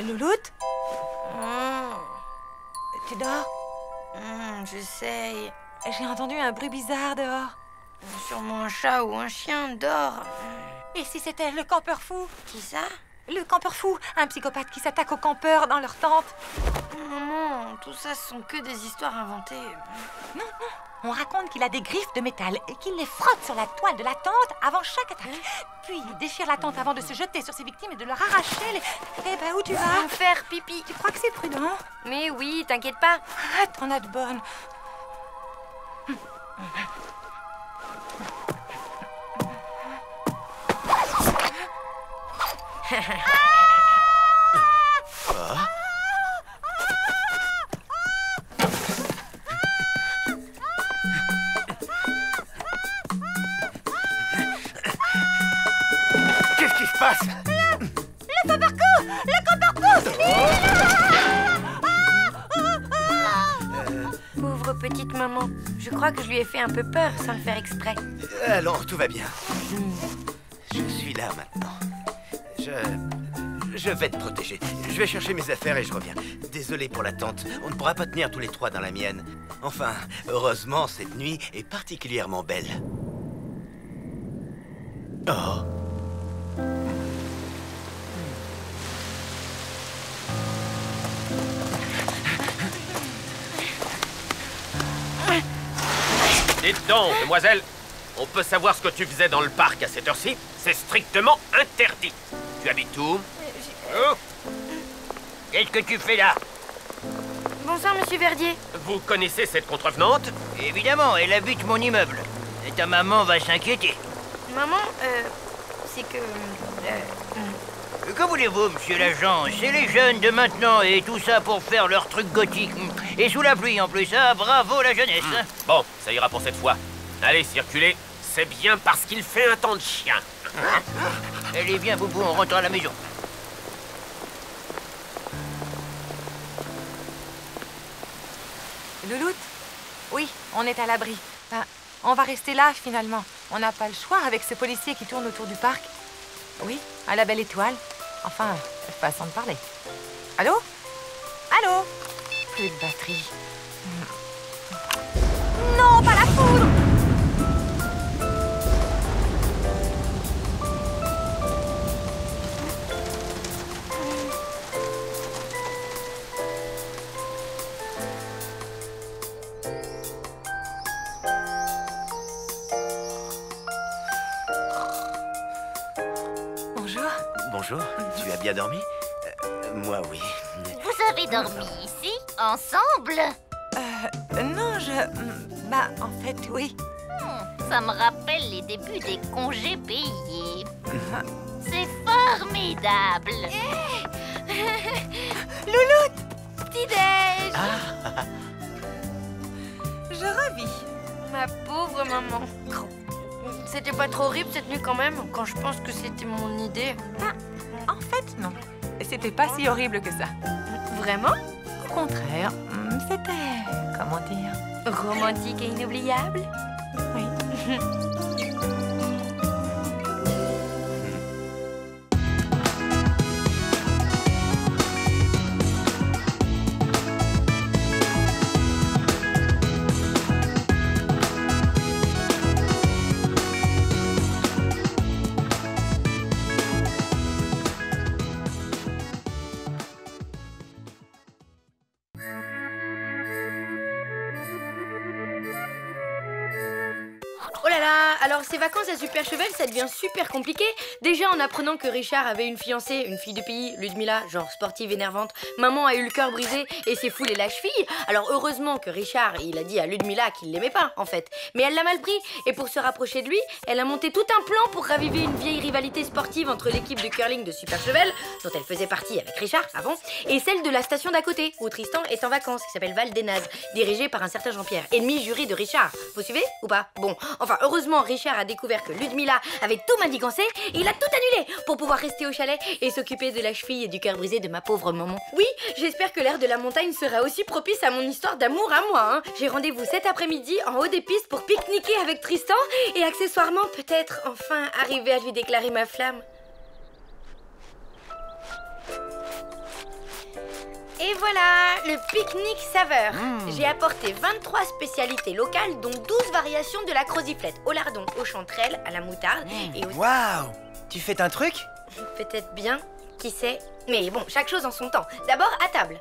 Louloute? Tu dors? J'essaye. J'ai entendu un bruit bizarre dehors. Sûrement un chat ou un chien dort. Et si c'était le campeur fou? Qui ça? Le campeur fou, un psychopathe qui s'attaque aux campeurs dans leur tente. Maman, tout ça, ce sont que des histoires inventées. Non, non. On raconte qu'il a des griffes de métal et qu'il les frotte sur la toile de la tente avant chaque attaque. Puis il déchire la tente avant de se jeter sur ses victimes et de leur arracher les... Eh ben, où tu vas? Faire pipi. Tu crois que c'est prudent? Mais oui, t'inquiète pas. Ah, t'en as de bonnes. Qu'est-ce qui se passe? Le campeur-fou! Le campeur-fou! Pauvre petite maman. Je crois que je lui ai fait un peu peur sans le faire exprès. Alors, tout va bien. Je suis là maintenant. Je vais te protéger. Je vais chercher mes affaires et je reviens. Désolé pour l'attente. On ne pourra pas tenir tous les trois dans la mienne. Enfin, heureusement, cette nuit est particulièrement belle. Oh. Dites donc, demoiselle, on peut savoir ce que tu faisais dans le parc à cette heure-ci? C'est strictement interdit. Tu habites où? Oh. Qu'est-ce que tu fais là? Bonsoir, monsieur Verdier. Vous connaissez cette contrevenante? Évidemment, elle habite mon immeuble. Et ta maman va s'inquiéter. Maman, c'est que... Que voulez-vous, monsieur l'agent? C'est les jeunes de maintenant et tout ça pour faire leur truc gothique. Et sous la pluie en plus, ah, bravo la jeunesse. Bon, ça ira pour cette fois. Allez, circulez. C'est bien parce qu'il fait un temps de chien. Allez, bien, Boubou, on rentre à la maison. Louloute? Oui, on est à l'abri. Ben, on va rester là, finalement. On n'a pas le choix avec ce policier qui tourne autour du parc. Oui, à la belle étoile. Enfin, façon de parler. Allô? Allô? Plus de batterie. Non, pas la foudre! Bonjour, tu as bien dormi? Moi, oui. Vous avez dormi ici, ensemble? Non, bah, en fait, oui. Ça me rappelle les débuts des congés payés. C'est formidable. Louloute! Petit-déj! Je revis. Ma pauvre maman. C'était pas trop horrible cette nuit quand même, quand je pense que c'était mon idée. En fait, non. C'était pas si horrible que ça. Vraiment? Au contraire, c'était... comment dire? Romantique et inoubliable? Oui. Oh là là, alors ces vacances à Super Chevel, ça devient super compliqué. Déjà en apprenant que Richard avait une fiancée, une fille du pays, Ludmilla, genre sportive énervante. Maman a eu le cœur brisé et c'est fou les lâches filles. Alors heureusement que Richard, il a dit à Ludmilla qu'il l'aimait pas en fait. Mais elle l'a mal pris et pour se rapprocher de lui, elle a monté tout un plan pour raviver une vieille rivalité sportive entre l'équipe de curling de Super Chevel, dont elle faisait partie avec Richard avant, et celle de la station d'à côté, où Tristan est en vacances, qui s'appelle Val des Nazes, dirigée par un certain Jean-Pierre, ennemi juré de Richard. Vous suivez ou pas? Bon, enfin heureusement Richard a découvert que Ludmilla avait tout manigancé et il a tout annulé pour pouvoir rester au chalet et s'occuper de la cheville et du cœur brisé de ma pauvre maman. Oui, j'espère que l'air de la montagne sera aussi propice à mon histoire d'amour à moi. Hein. J'ai rendez-vous cet après-midi en haut des pistes pour pique-niquer avec Tristan et accessoirement peut-être enfin arriver à lui déclarer ma flamme. Et voilà, le pique-nique saveur. J'ai apporté 23 spécialités locales, dont 12 variations de la croziflette, au lardon, aux chanterelles, à la moutarde et au... Waouh! Tu fais un truc? Peut-être bien, qui sait. Mais bon, chaque chose en son temps. D'abord, à table.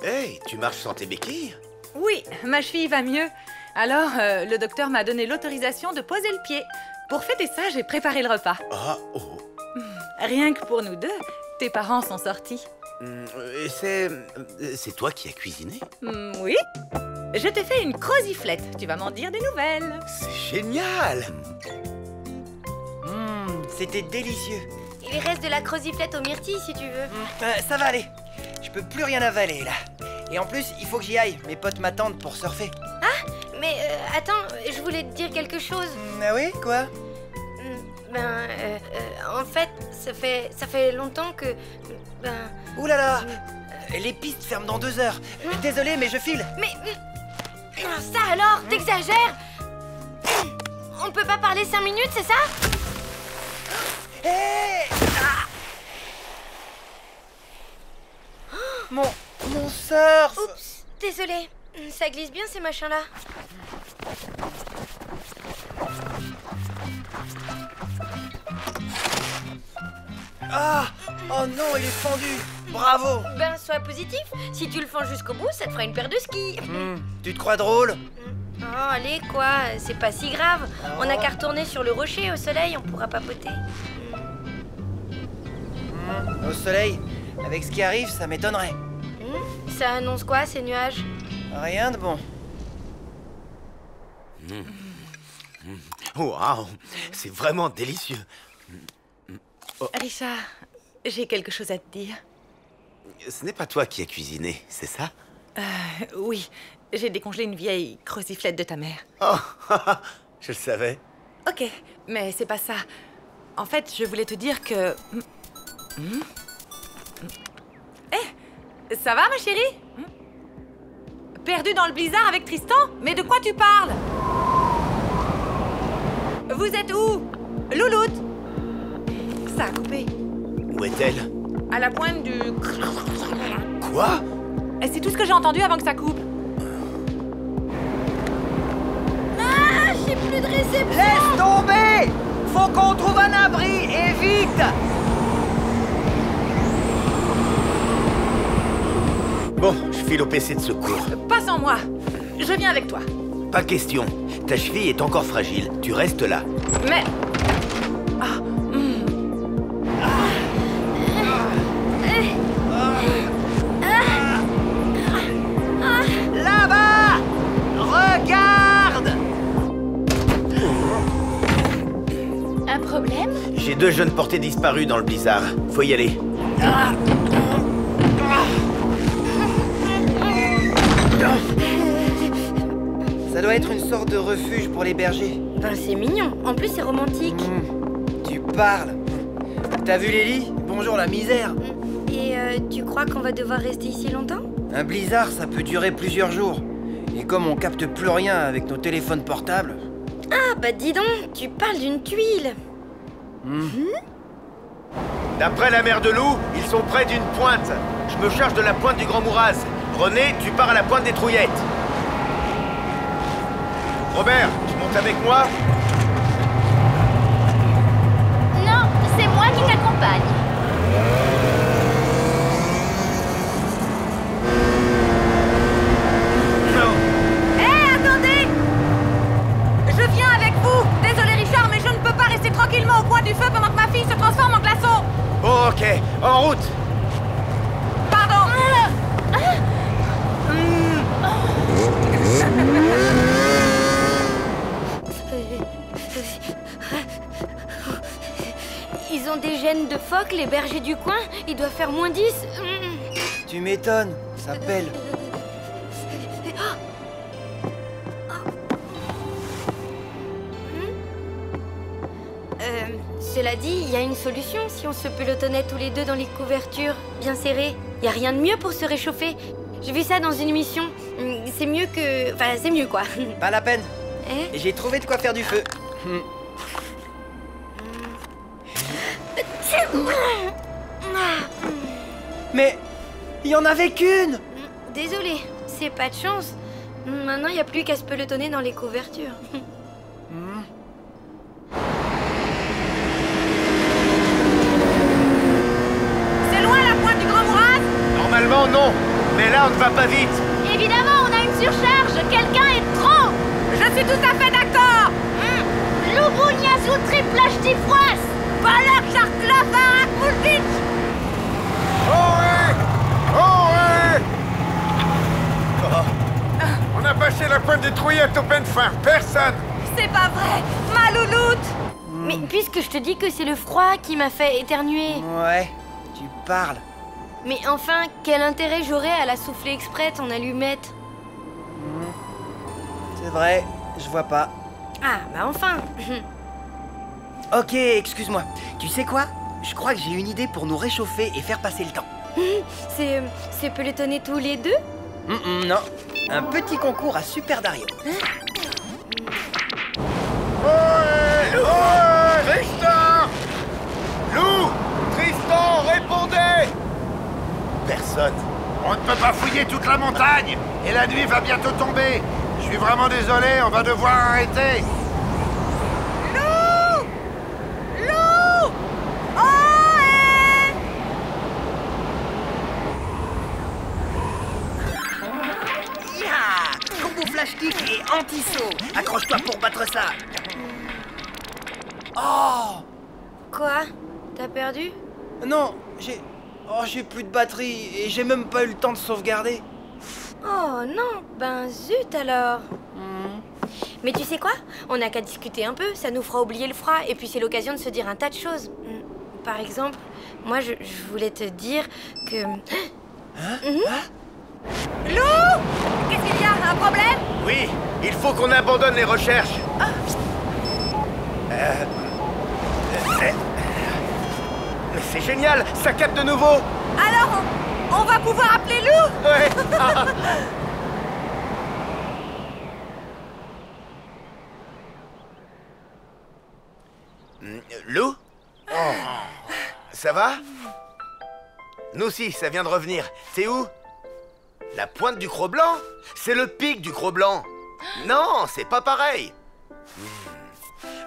Hey, tu marches sans tes béquilles? Oui, ma cheville va mieux. Alors, le docteur m'a donné l'autorisation de poser le pied. Pour fêter ça, j'ai préparé le repas. Ah, oh. Rien que pour nous deux, tes parents sont sortis. C'est toi qui as cuisiné? Oui. Je t'ai fait une croziflette. Tu vas m'en dire des nouvelles. C'est génial! C'était délicieux. Il reste de la croziflette aux myrtilles, si tu veux. Ça va aller. Je peux plus rien avaler, là. Et en plus, il faut que j'y aille. Mes potes m'attendent pour surfer. Ah, mais attends, je voulais te dire quelque chose. Ah oui, quoi? En fait, ça fait longtemps que... Ouh là là! Les pistes ferment dans 2 heures. Désolé, mais je file. Mais... ça alors, t'exagères? On peut pas parler 5 minutes, c'est ça? Hé! Mon surf! Oups, désolé. Ça glisse bien ces machins-là. Ah! Oh non, il est fendu! Bravo. Ben, sois positif. Si tu le fends jusqu'au bout, ça te fera une paire de skis. Tu te crois drôle? Oh, allez, quoi, c'est pas si grave. On a qu'à retourner sur le rocher au soleil, on pourra papoter. Au soleil, avec ce qui arrive, ça m'étonnerait. Ça annonce quoi, ces nuages? Rien de bon. Waouh, c'est vraiment délicieux. Richard, j'ai quelque chose à te dire. Ce n'est pas toi qui as cuisiné, c'est ça? Oui, j'ai décongelé une vieille croziflette de ta mère. Oh, je le savais. Ok, mais c'est pas ça. En fait, je voulais te dire que... ça va, ma chérie? Perdu dans le blizzard avec Tristan? Mais de quoi tu parles? Vous êtes où? Louloute? Ça a coupé. Où est-elle? À la pointe du... Quoi? C'est tout ce que j'ai entendu avant que ça coupe. Ah, j'ai plus de réception. Laisse tomber! Faut qu'on trouve un abri, et vite! Bon, je file au PC de secours. Pas sans moi. Je viens avec toi. Pas question. Ta cheville est encore fragile. Tu restes là. Mais... Là-bas! Regarde! Un problème? J'ai 2 jeunes portés disparus dans le blizzard. Faut y aller. Ça doit être une sorte de refuge pour les bergers. Ben, c'est mignon. En plus, c'est romantique. Tu parles. T'as vu les lits? Bonjour la misère. Et tu crois qu'on va devoir rester ici longtemps? Un blizzard, ça peut durer plusieurs jours. Et comme on capte plus rien avec nos téléphones portables... Ah, bah dis donc, tu parles d'une tuile. D'après la mère de loup, ils sont près d'une pointe. Je me charge de la pointe du Grand Mouraz. René, tu pars à la pointe des Trouillettes. Robert, tu montes avec moi? Non, c'est moi qui t'accompagne. Attendez! Je viens avec vous. Désolé Richard, mais je ne peux pas rester tranquillement au coin du feu pendant que ma fille se transforme en glaçon. Oh, ok, en route. Pardon. Ils ont des gènes de phoque, les bergers du coin. Ils doivent faire -10. Tu m'étonnes, ça pèle. Cela dit, il y a une solution si on se pelotonnait tous les deux dans les couvertures, bien serrées. Il y a rien de mieux pour se réchauffer. J'ai vu ça dans une émission. C'est mieux que... Enfin, c'est mieux, quoi. Pas la peine. J'ai trouvé de quoi faire du feu. Mais... il y en avait qu'une. Désolé, c'est pas de chance. Maintenant, il n'y a plus qu'à se pelotonner dans les couvertures. C'est loin la pointe du Grand Mouraz? Normalement, non. Mais là, on ne va pas vite. Évidemment, on a une surcharge. Quelqu'un est trop. Je suis tout à fait d'accord. Lubuniazu triplage tifroas. Balak Jarklafarak Moulvitch. On a passé la pointe des Trouillettes au peine fin. Personne. C'est pas vrai, ma louloute. Mais puisque je te dis que c'est le froid qui m'a fait éternuer. Ouais, tu parles. Mais enfin, quel intérêt j'aurais à la souffler exprès ton allumette? C'est vrai, je vois pas. Ah, bah enfin. Ok, excuse-moi. Tu sais quoi? Je crois que j'ai une idée pour nous réchauffer et faire passer le temps. C'est pelotonner tous les deux? Non, un petit concours à Super Dario. Tristan! Lou! Tristan, répondez! Personne. On ne peut pas fouiller toute la montagne. Et la nuit va bientôt tomber. Je suis vraiment désolé, on va devoir arrêter. Lou! Lou! Oh! flash kick et anti-saut. Accroche-toi pour battre ça. Oh! Quoi? T'as perdu? Non, j'ai plus de batterie et j'ai même pas eu le temps de sauvegarder. Oh non, ben zut alors. Mais tu sais quoi? On n'a qu'à discuter un peu, ça nous fera oublier le froid et puis c'est l'occasion de se dire un tas de choses. Par exemple, moi je voulais te dire que... Lou! Qu'est-ce qu'il y a? Un problème? Oui, il faut qu'on abandonne les recherches. Mais c'est génial, ça capte de nouveau. Alors, on va pouvoir appeler Lou? Ouais. Lou? Ça va? Nous aussi, ça vient de revenir. C'est où? La pointe du Cro-Blanc? C'est le pic du Cro-Blanc. Non, c'est pas pareil.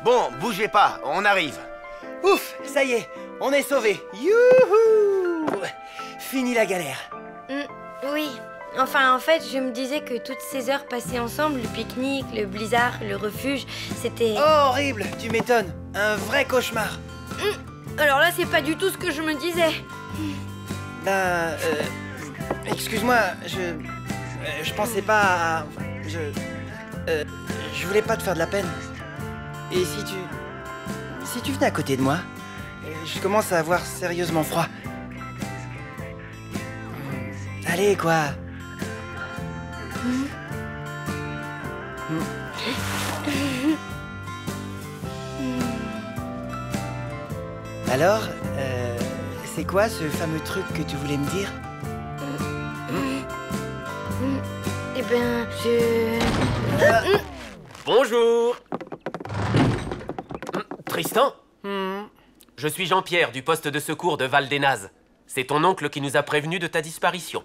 Bon, bougez pas, on arrive. Ouf, ça y est, on est sauvés. Youhou! Fini la galère. Oui. Enfin, en fait, je me disais que toutes ces heures passées ensemble, le pique-nique, le blizzard, le refuge, c'était... Oh, horrible, tu m'étonnes. Un vrai cauchemar. Alors là, c'est pas du tout ce que je me disais. Ben, excuse-moi, je pensais pas à... Je voulais pas te faire de la peine. Et si tu venais à côté de moi, je commence à avoir sérieusement froid. Allez, quoi. Alors, c'est quoi ce fameux truc que tu voulais me dire? Eh ben, je... Bonjour. Tristan? Je suis Jean-Pierre du poste de secours de Val-des-Nazes. C'est ton oncle qui nous a prévenus de ta disparition.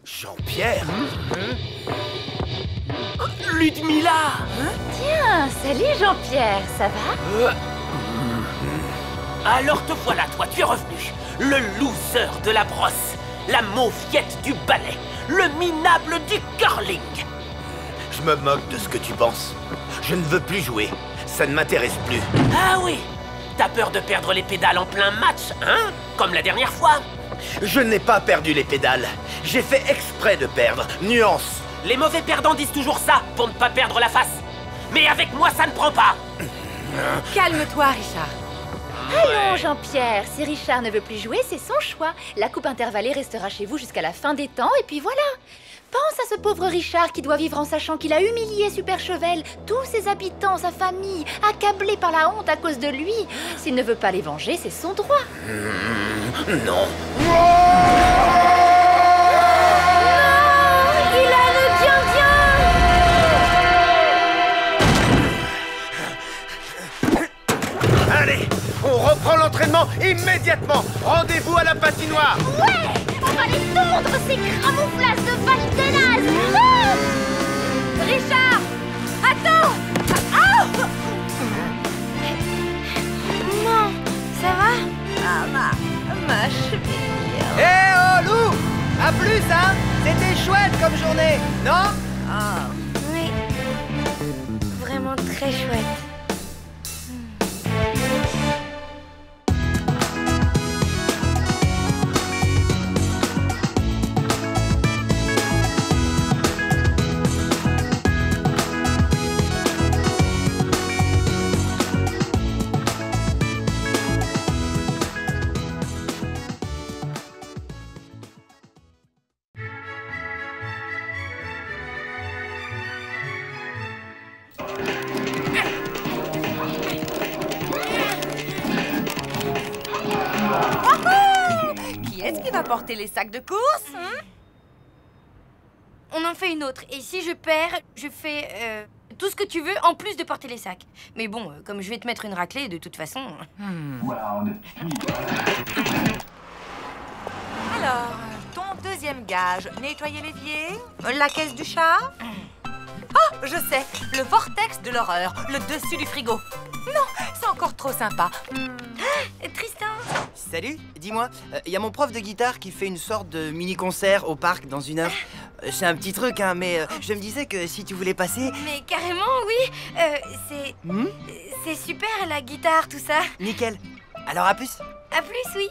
Jean-Pierre? Ludmilla! Tiens, salut Jean-Pierre, ça va? Alors te voilà, toi, tu es revenu. Le loser de la brosse, la mauviette du ballet, le minable du curling. Je me moque de ce que tu penses. Je ne veux plus jouer. Ça ne m'intéresse plus. Ah oui? T'as peur de perdre les pédales en plein match, hein? Comme la dernière fois? Je n'ai pas perdu les pédales. J'ai fait exprès de perdre. Nuance. Les mauvais perdants disent toujours ça, pour ne pas perdre la face. Mais avec moi, ça ne prend pas. Calme-toi, Richard. Allons, Jean-Pierre, si Richard ne veut plus jouer, c'est son choix. La coupe intervallée restera chez vous jusqu'à la fin des temps, et puis voilà. Pense à ce pauvre Richard qui doit vivre en sachant qu'il a humilié Super Chevel, tous ses habitants, sa famille, accablés par la honte à cause de lui. S'il ne veut pas les venger, c'est son droit. Non. Il a le bien. Allez, on reprend l'entraînement immédiatement. Rendez-vous à la patinoire. Ouais! On va les tondre, ces camouflages de Val-des-Nazes! Ah! Richard! Attends! Ah! Maman, ça va? Ah, ma cheville. Eh oh, Lou! À plus, hein? C'était chouette comme journée, non? Oui. Vraiment très chouette. Est-ce qu'il va porter les sacs de course? On en fait une autre. Et si je perds, je fais tout ce que tu veux en plus de porter les sacs. Mais bon, comme je vais te mettre une raclée, de toute façon... Alors, ton deuxième gage, nettoyer l'évier, la caisse du chat. Oh, je sais, le vortex de l'horreur, le dessus du frigo. Non, c'est encore trop sympa. Tristan, Salut, dis-moi, il y a mon prof de guitare qui fait une sorte de mini-concert au parc dans 1 heure. C'est un petit truc, hein, mais je me disais que si tu voulais passer... Mais carrément, oui. C'est super, la guitare, tout ça. Nickel. Alors à plus. À plus, oui.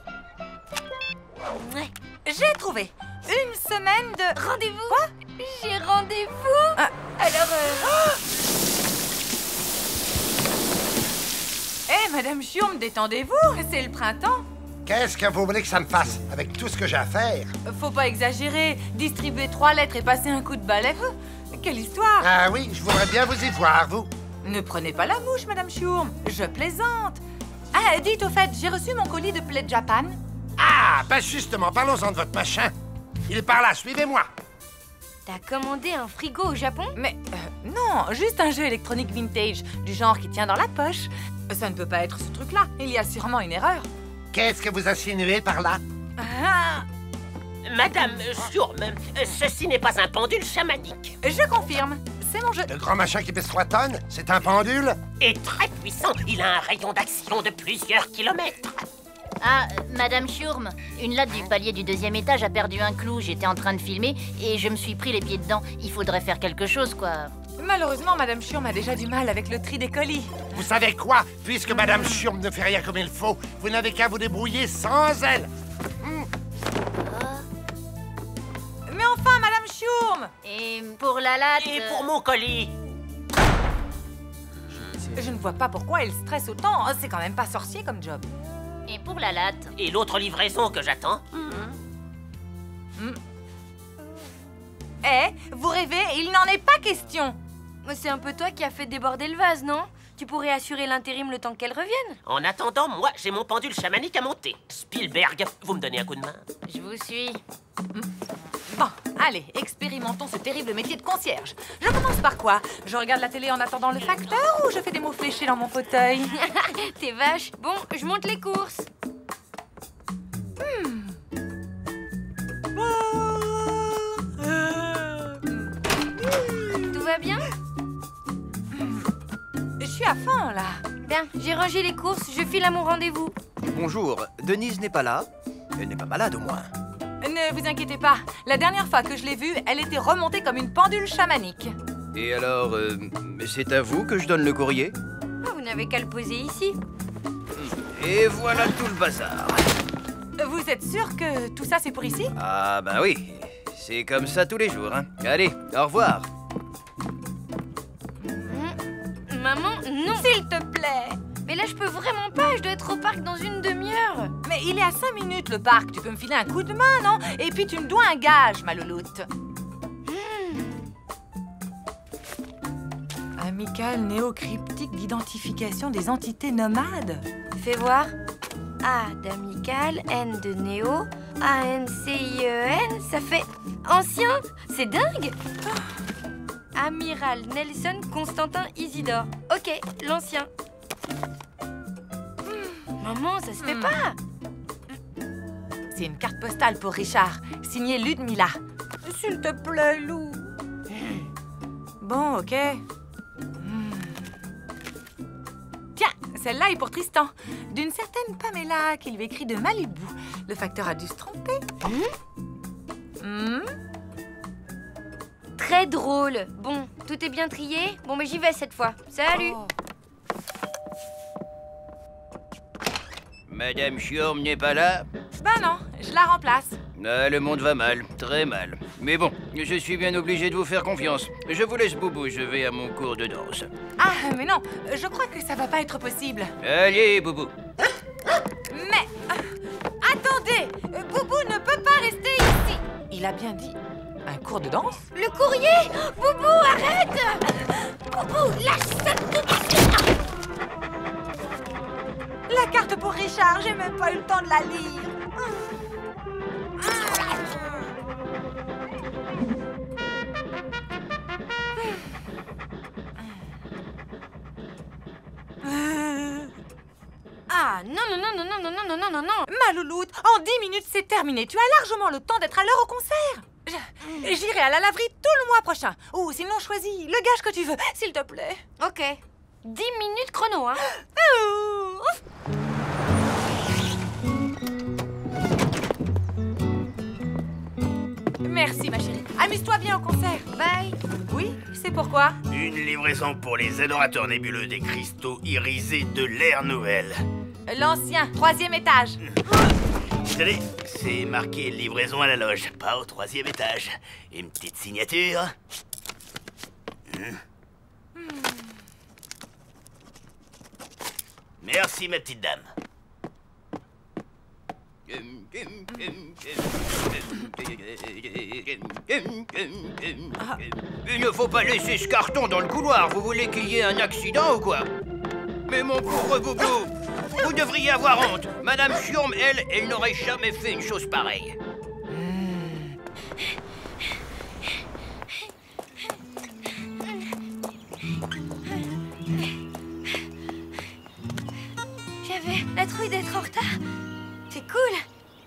Ouais. J'ai trouvé. Une semaine de... Rendez-vous. Quoi? J'ai rendez-vous. Ah. Alors, Eh, Madame Chiourme, détendez-vous, c'est le printemps. Qu'est-ce que vous voulez que ça me fasse avec tout ce que j'ai à faire? Faut pas exagérer, distribuer 3 lettres et passer un coup de balai. Quelle histoire! Ah oui, je voudrais bien vous y voir, vous. Ne prenez pas la mouche, Madame Chiourme, je plaisante. Ah, dites au fait, j'ai reçu mon colis de Play Japan. Ah, ben justement, parlons-en de votre machin. Il est par là, suivez-moi. t'as commandé un frigo au Japon? Mais non, juste un jeu électronique vintage, du genre qui tient dans la poche. Ça ne peut pas être ce truc-là, il y a sûrement une erreur. Qu'est-ce que vous insinuez par là? Ah. Madame Chiourme, ceci n'est pas un pendule chamanique. Je confirme, c'est mon jeu. Le grand machin qui pèse 3 tonnes, c'est un pendule? Et très puissant, il a un rayon d'action de plusieurs kilomètres. Ah, Madame Chiourme, une latte du palier du 2e étage a perdu un clou. J'étais en train de filmer et je me suis pris les pieds dedans. Il faudrait faire quelque chose, quoi. Malheureusement, Madame Chiourme a déjà du mal avec le tri des colis. Vous savez quoi? Puisque Madame Chiourme ne fait rien comme il faut, vous n'avez qu'à vous débrouiller sans elle. Mais enfin, Madame Chiourme! Et pour la latte... Et pour mon colis? Je ne vois pas pourquoi elle stresse autant. C'est quand même pas sorcier comme job. Et pour la latte? Et l'autre livraison que j'attends? Eh, vous rêvez, il n'en est pas question. C'est un peu toi qui as fait déborder le vase, non? Tu pourrais assurer l'intérim le temps qu'elle revienne. En attendant, moi, j'ai mon pendule chamanique à monter. Spielberg, vous me donnez un coup de main? Je vous suis. Bon, allez, expérimentons ce terrible métier de concierge. Je commence par quoi? Je regarde la télé en attendant le facteur ou je fais des mots fléchés dans mon fauteuil? T'es vache. Bon, je monte les courses. Tout va bien? Je suis à fond, là. Bien, j'ai rangé les courses, je file à mon rendez-vous. Bonjour, Denise n'est pas là. Elle n'est pas malade au moins. Ne vous inquiétez pas, la dernière fois que je l'ai vue, elle était remontée comme une pendule chamanique. Et alors, c'est à vous que je donne le courrier? Ah, vous n'avez qu'à le poser ici. Et voilà tout le bazar. Vous êtes sûr que tout ça c'est pour ici? Ah bah oui, c'est comme ça tous les jours, hein. Allez, au revoir. Maman, non. S'il te plaît. Mais là, je peux vraiment pas, je dois être au parc dans une demi-heure. Mais il est à 5 minutes, le parc. Tu peux me filer un coup de main, non? Et puis tu me dois un gage, ma louloute. Amical néocryptique d'identification des entités nomades. Fais voir. A d'amical, N de néo, A-N-C-I-E-N, ça fait ancien. C'est dingue. Amiral Nelson Constantin Isidore. Ok, l'ancien. Maman, ça se fait pas. C'est une carte postale pour Richard, signée Ludmilla. S'il te plaît, Lou. Bon, ok. Tiens, celle-là est pour Tristan. D'une certaine Pamela qui lui écrit de Malibu. Le facteur a dû se tromper. Très drôle. Bon, tout est bien trié. Bon, mais j'y vais cette fois. Salut. Madame Chiourme n'est pas là? Ben non, je la remplace. Ah, le monde va mal, très mal. Mais bon, je suis bien obligé de vous faire confiance. Je vous laisse, Boubou, je vais à mon cours de danse. Ah, mais non, je crois que ça va pas être possible. Allez, Boubou. Mais... attendez, Boubou ne peut pas rester ici. Il a bien dit un cours de danse? Le courrier! Boubou, arrête! Boubou, lâche ça tout de suite! La carte pour Richard, j'ai même pas eu le temps de la lire. Ah, non, non, non, non, non, non, non, non, non, non. Ma louloute, en 10 minutes, c'est terminé. Tu as largement le temps d'être à l'heure au concert. J'irai à la laverie tout le mois prochain. Ou sinon, choisis le gage que tu veux, s'il te plaît. Ok. 10 minutes chrono, hein. Amuse-toi bien au concert. Bye. Oui, c'est pourquoi? Une livraison pour les adorateurs nébuleux des cristaux irisés de l'ère nouvelle. L'ancien, 3e étage. Désolé, c'est marqué livraison à la loge, pas au 3e étage. Une petite signature. Merci, ma petite dame. Il ne faut pas laisser ce carton dans le couloir. Vous voulez qu'il y ait un accident ou quoi? Mais mon pauvre Boubou, vous devriez avoir honte. Madame Chiourme, elle n'aurait jamais fait une chose pareille. J'avais la trouille d'être en retard. C'est cool.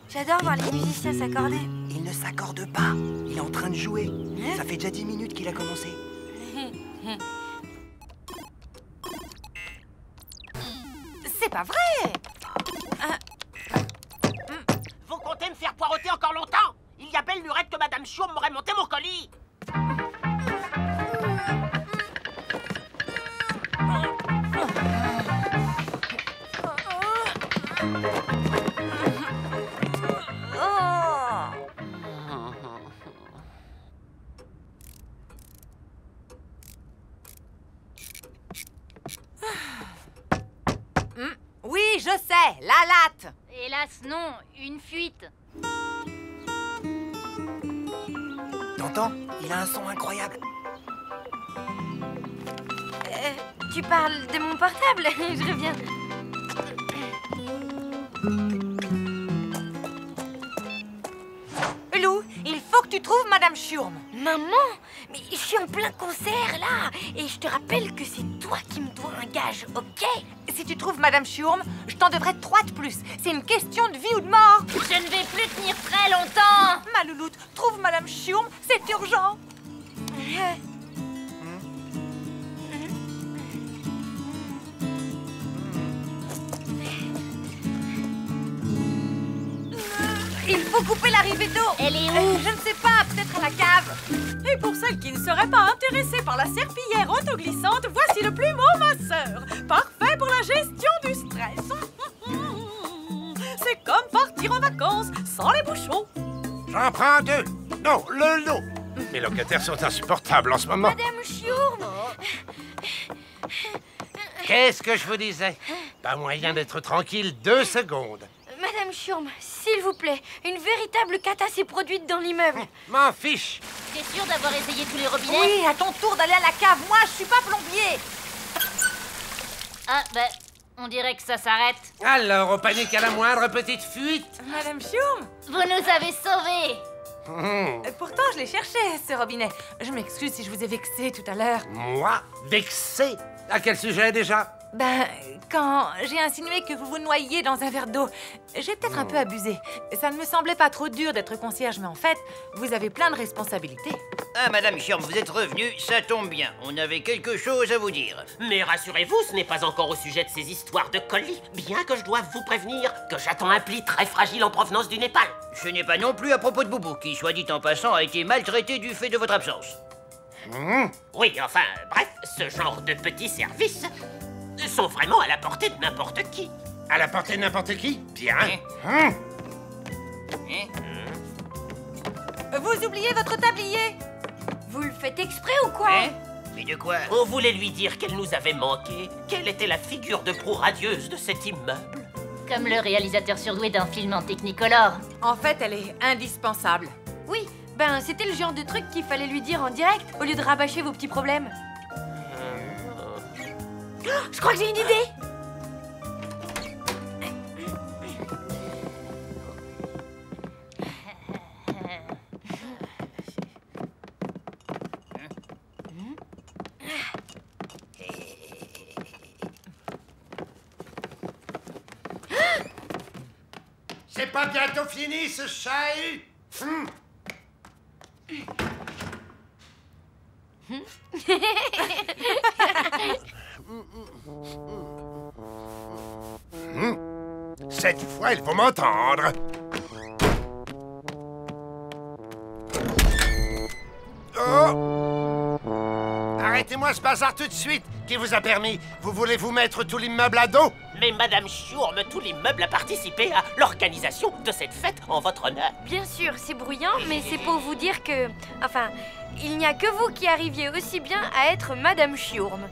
J'adore voir les musiciens s'accorder. Il ne s'accorde pas. Il est en train de jouer. Ça fait déjà 10 minutes qu'il a commencé. C'est pas vrai. Vous comptez me faire poireauter encore longtemps? Il y a belle lurette que Madame Chiourme m'aurait monté mon colis. Oui, je sais, la latte. Hélas, non, une fuite. T'entends? Il a un son incroyable. Tu parles de mon portable? Je reviens. Lou, il faut que tu trouves Madame Chiourme. Maman, mais je suis en plein concert là. Et je te rappelle que c'est toi qui me dois un gage, ok? Si tu trouves Madame Chiourme, je t'en devrais 3 de plus. C'est une question de vie ou de mort. Je ne vais plus tenir très longtemps. Ma louloute, trouve Madame Chiourme, c'est urgent. Il faut couper l'arrivée d'eau. Elle est où? Je ne sais pas, peut-être à la cave. Et pour celles qui ne seraient pas intéressées par la serpillière autoglissante, voici le plumeau masseur. Parfait pour la gestion du stress. C'est comme partir en vacances sans les bouchons. J'en prends 2. Non, le lot. Mes locataires sont insupportables en ce moment. Madame Chiourme. Qu'est-ce que je vous disais? Pas moyen d'être tranquille 2 secondes. Madame Chiourme, s'il vous plaît, une véritable cata s'est produite dans l'immeuble. M'en fiche. T'es sûr d'avoir essayé tous les robinets? Oui, à ton tour d'aller à la cave. Moi, je suis pas plombier. Ah, ben, on dirait que ça s'arrête. Alors, on panique à la moindre petite fuite. Madame Chiourme. Vous nous avez sauvés. Pourtant, je l'ai cherché, ce robinet. Je m'excuse si je vous ai vexé tout à l'heure. Moi? Vexé? À quel sujet déjà? Ben, quand j'ai insinué que vous vous noyiez dans un verre d'eau, j'ai peut-être un peu abusé. Ça ne me semblait pas trop dur d'être concierge, mais en fait, vous avez plein de responsabilités. Ah, Madame Chiourme, vous êtes revenue, ça tombe bien. On avait quelque chose à vous dire. Mais rassurez-vous, ce n'est pas encore au sujet de ces histoires de colis, bien que je doive vous prévenir que j'attends un pli très fragile en provenance du Népal. Ce n'est pas non plus à propos de Boubou, qui, soit dit en passant, a été maltraité du fait de votre absence. Oui, enfin, bref, ce genre de petits services sont vraiment à la portée de n'importe qui. À la portée de n'importe qui? Bien. Vous oubliez votre tablier. Vous le faites exprès ou quoi? Mais de quoi? On voulait lui dire qu'elle nous avait manqué, qu'elle était la figure de proue radieuse de cet immeuble. Comme le réalisateur surdoué d'un film en Technicolor. En fait, elle est indispensable. Oui, ben c'était le genre de truc qu'il fallait lui dire en direct, au lieu de rabâcher vos petits problèmes. Oh, je crois que j'ai une idée. C'est pas bientôt fini ce chahut? Cette fois, il faut m'entendre. arrêtez-moi ce bazar tout de suite. Qui vous a permis? Vous voulez vous mettre tout l'immeuble à dos? Mais Madame Chiourme, tout l'immeuble a participé à l'organisation de cette fête en votre honneur. Bien sûr, c'est bruyant, mais c'est pour vous dire que... Enfin, il n'y a que vous qui arriviez aussi bien à être Madame Chiourme.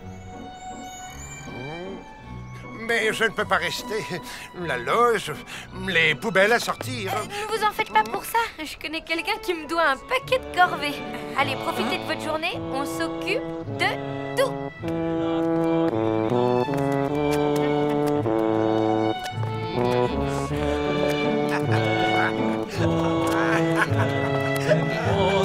Mais je ne peux pas rester. La loge, les poubelles à sortir. Ne vous en faites pas pour ça. Je connais quelqu'un qui me doit un paquet de corvées. Allez, profitez de votre journée. On s'occupe de tout. Oh,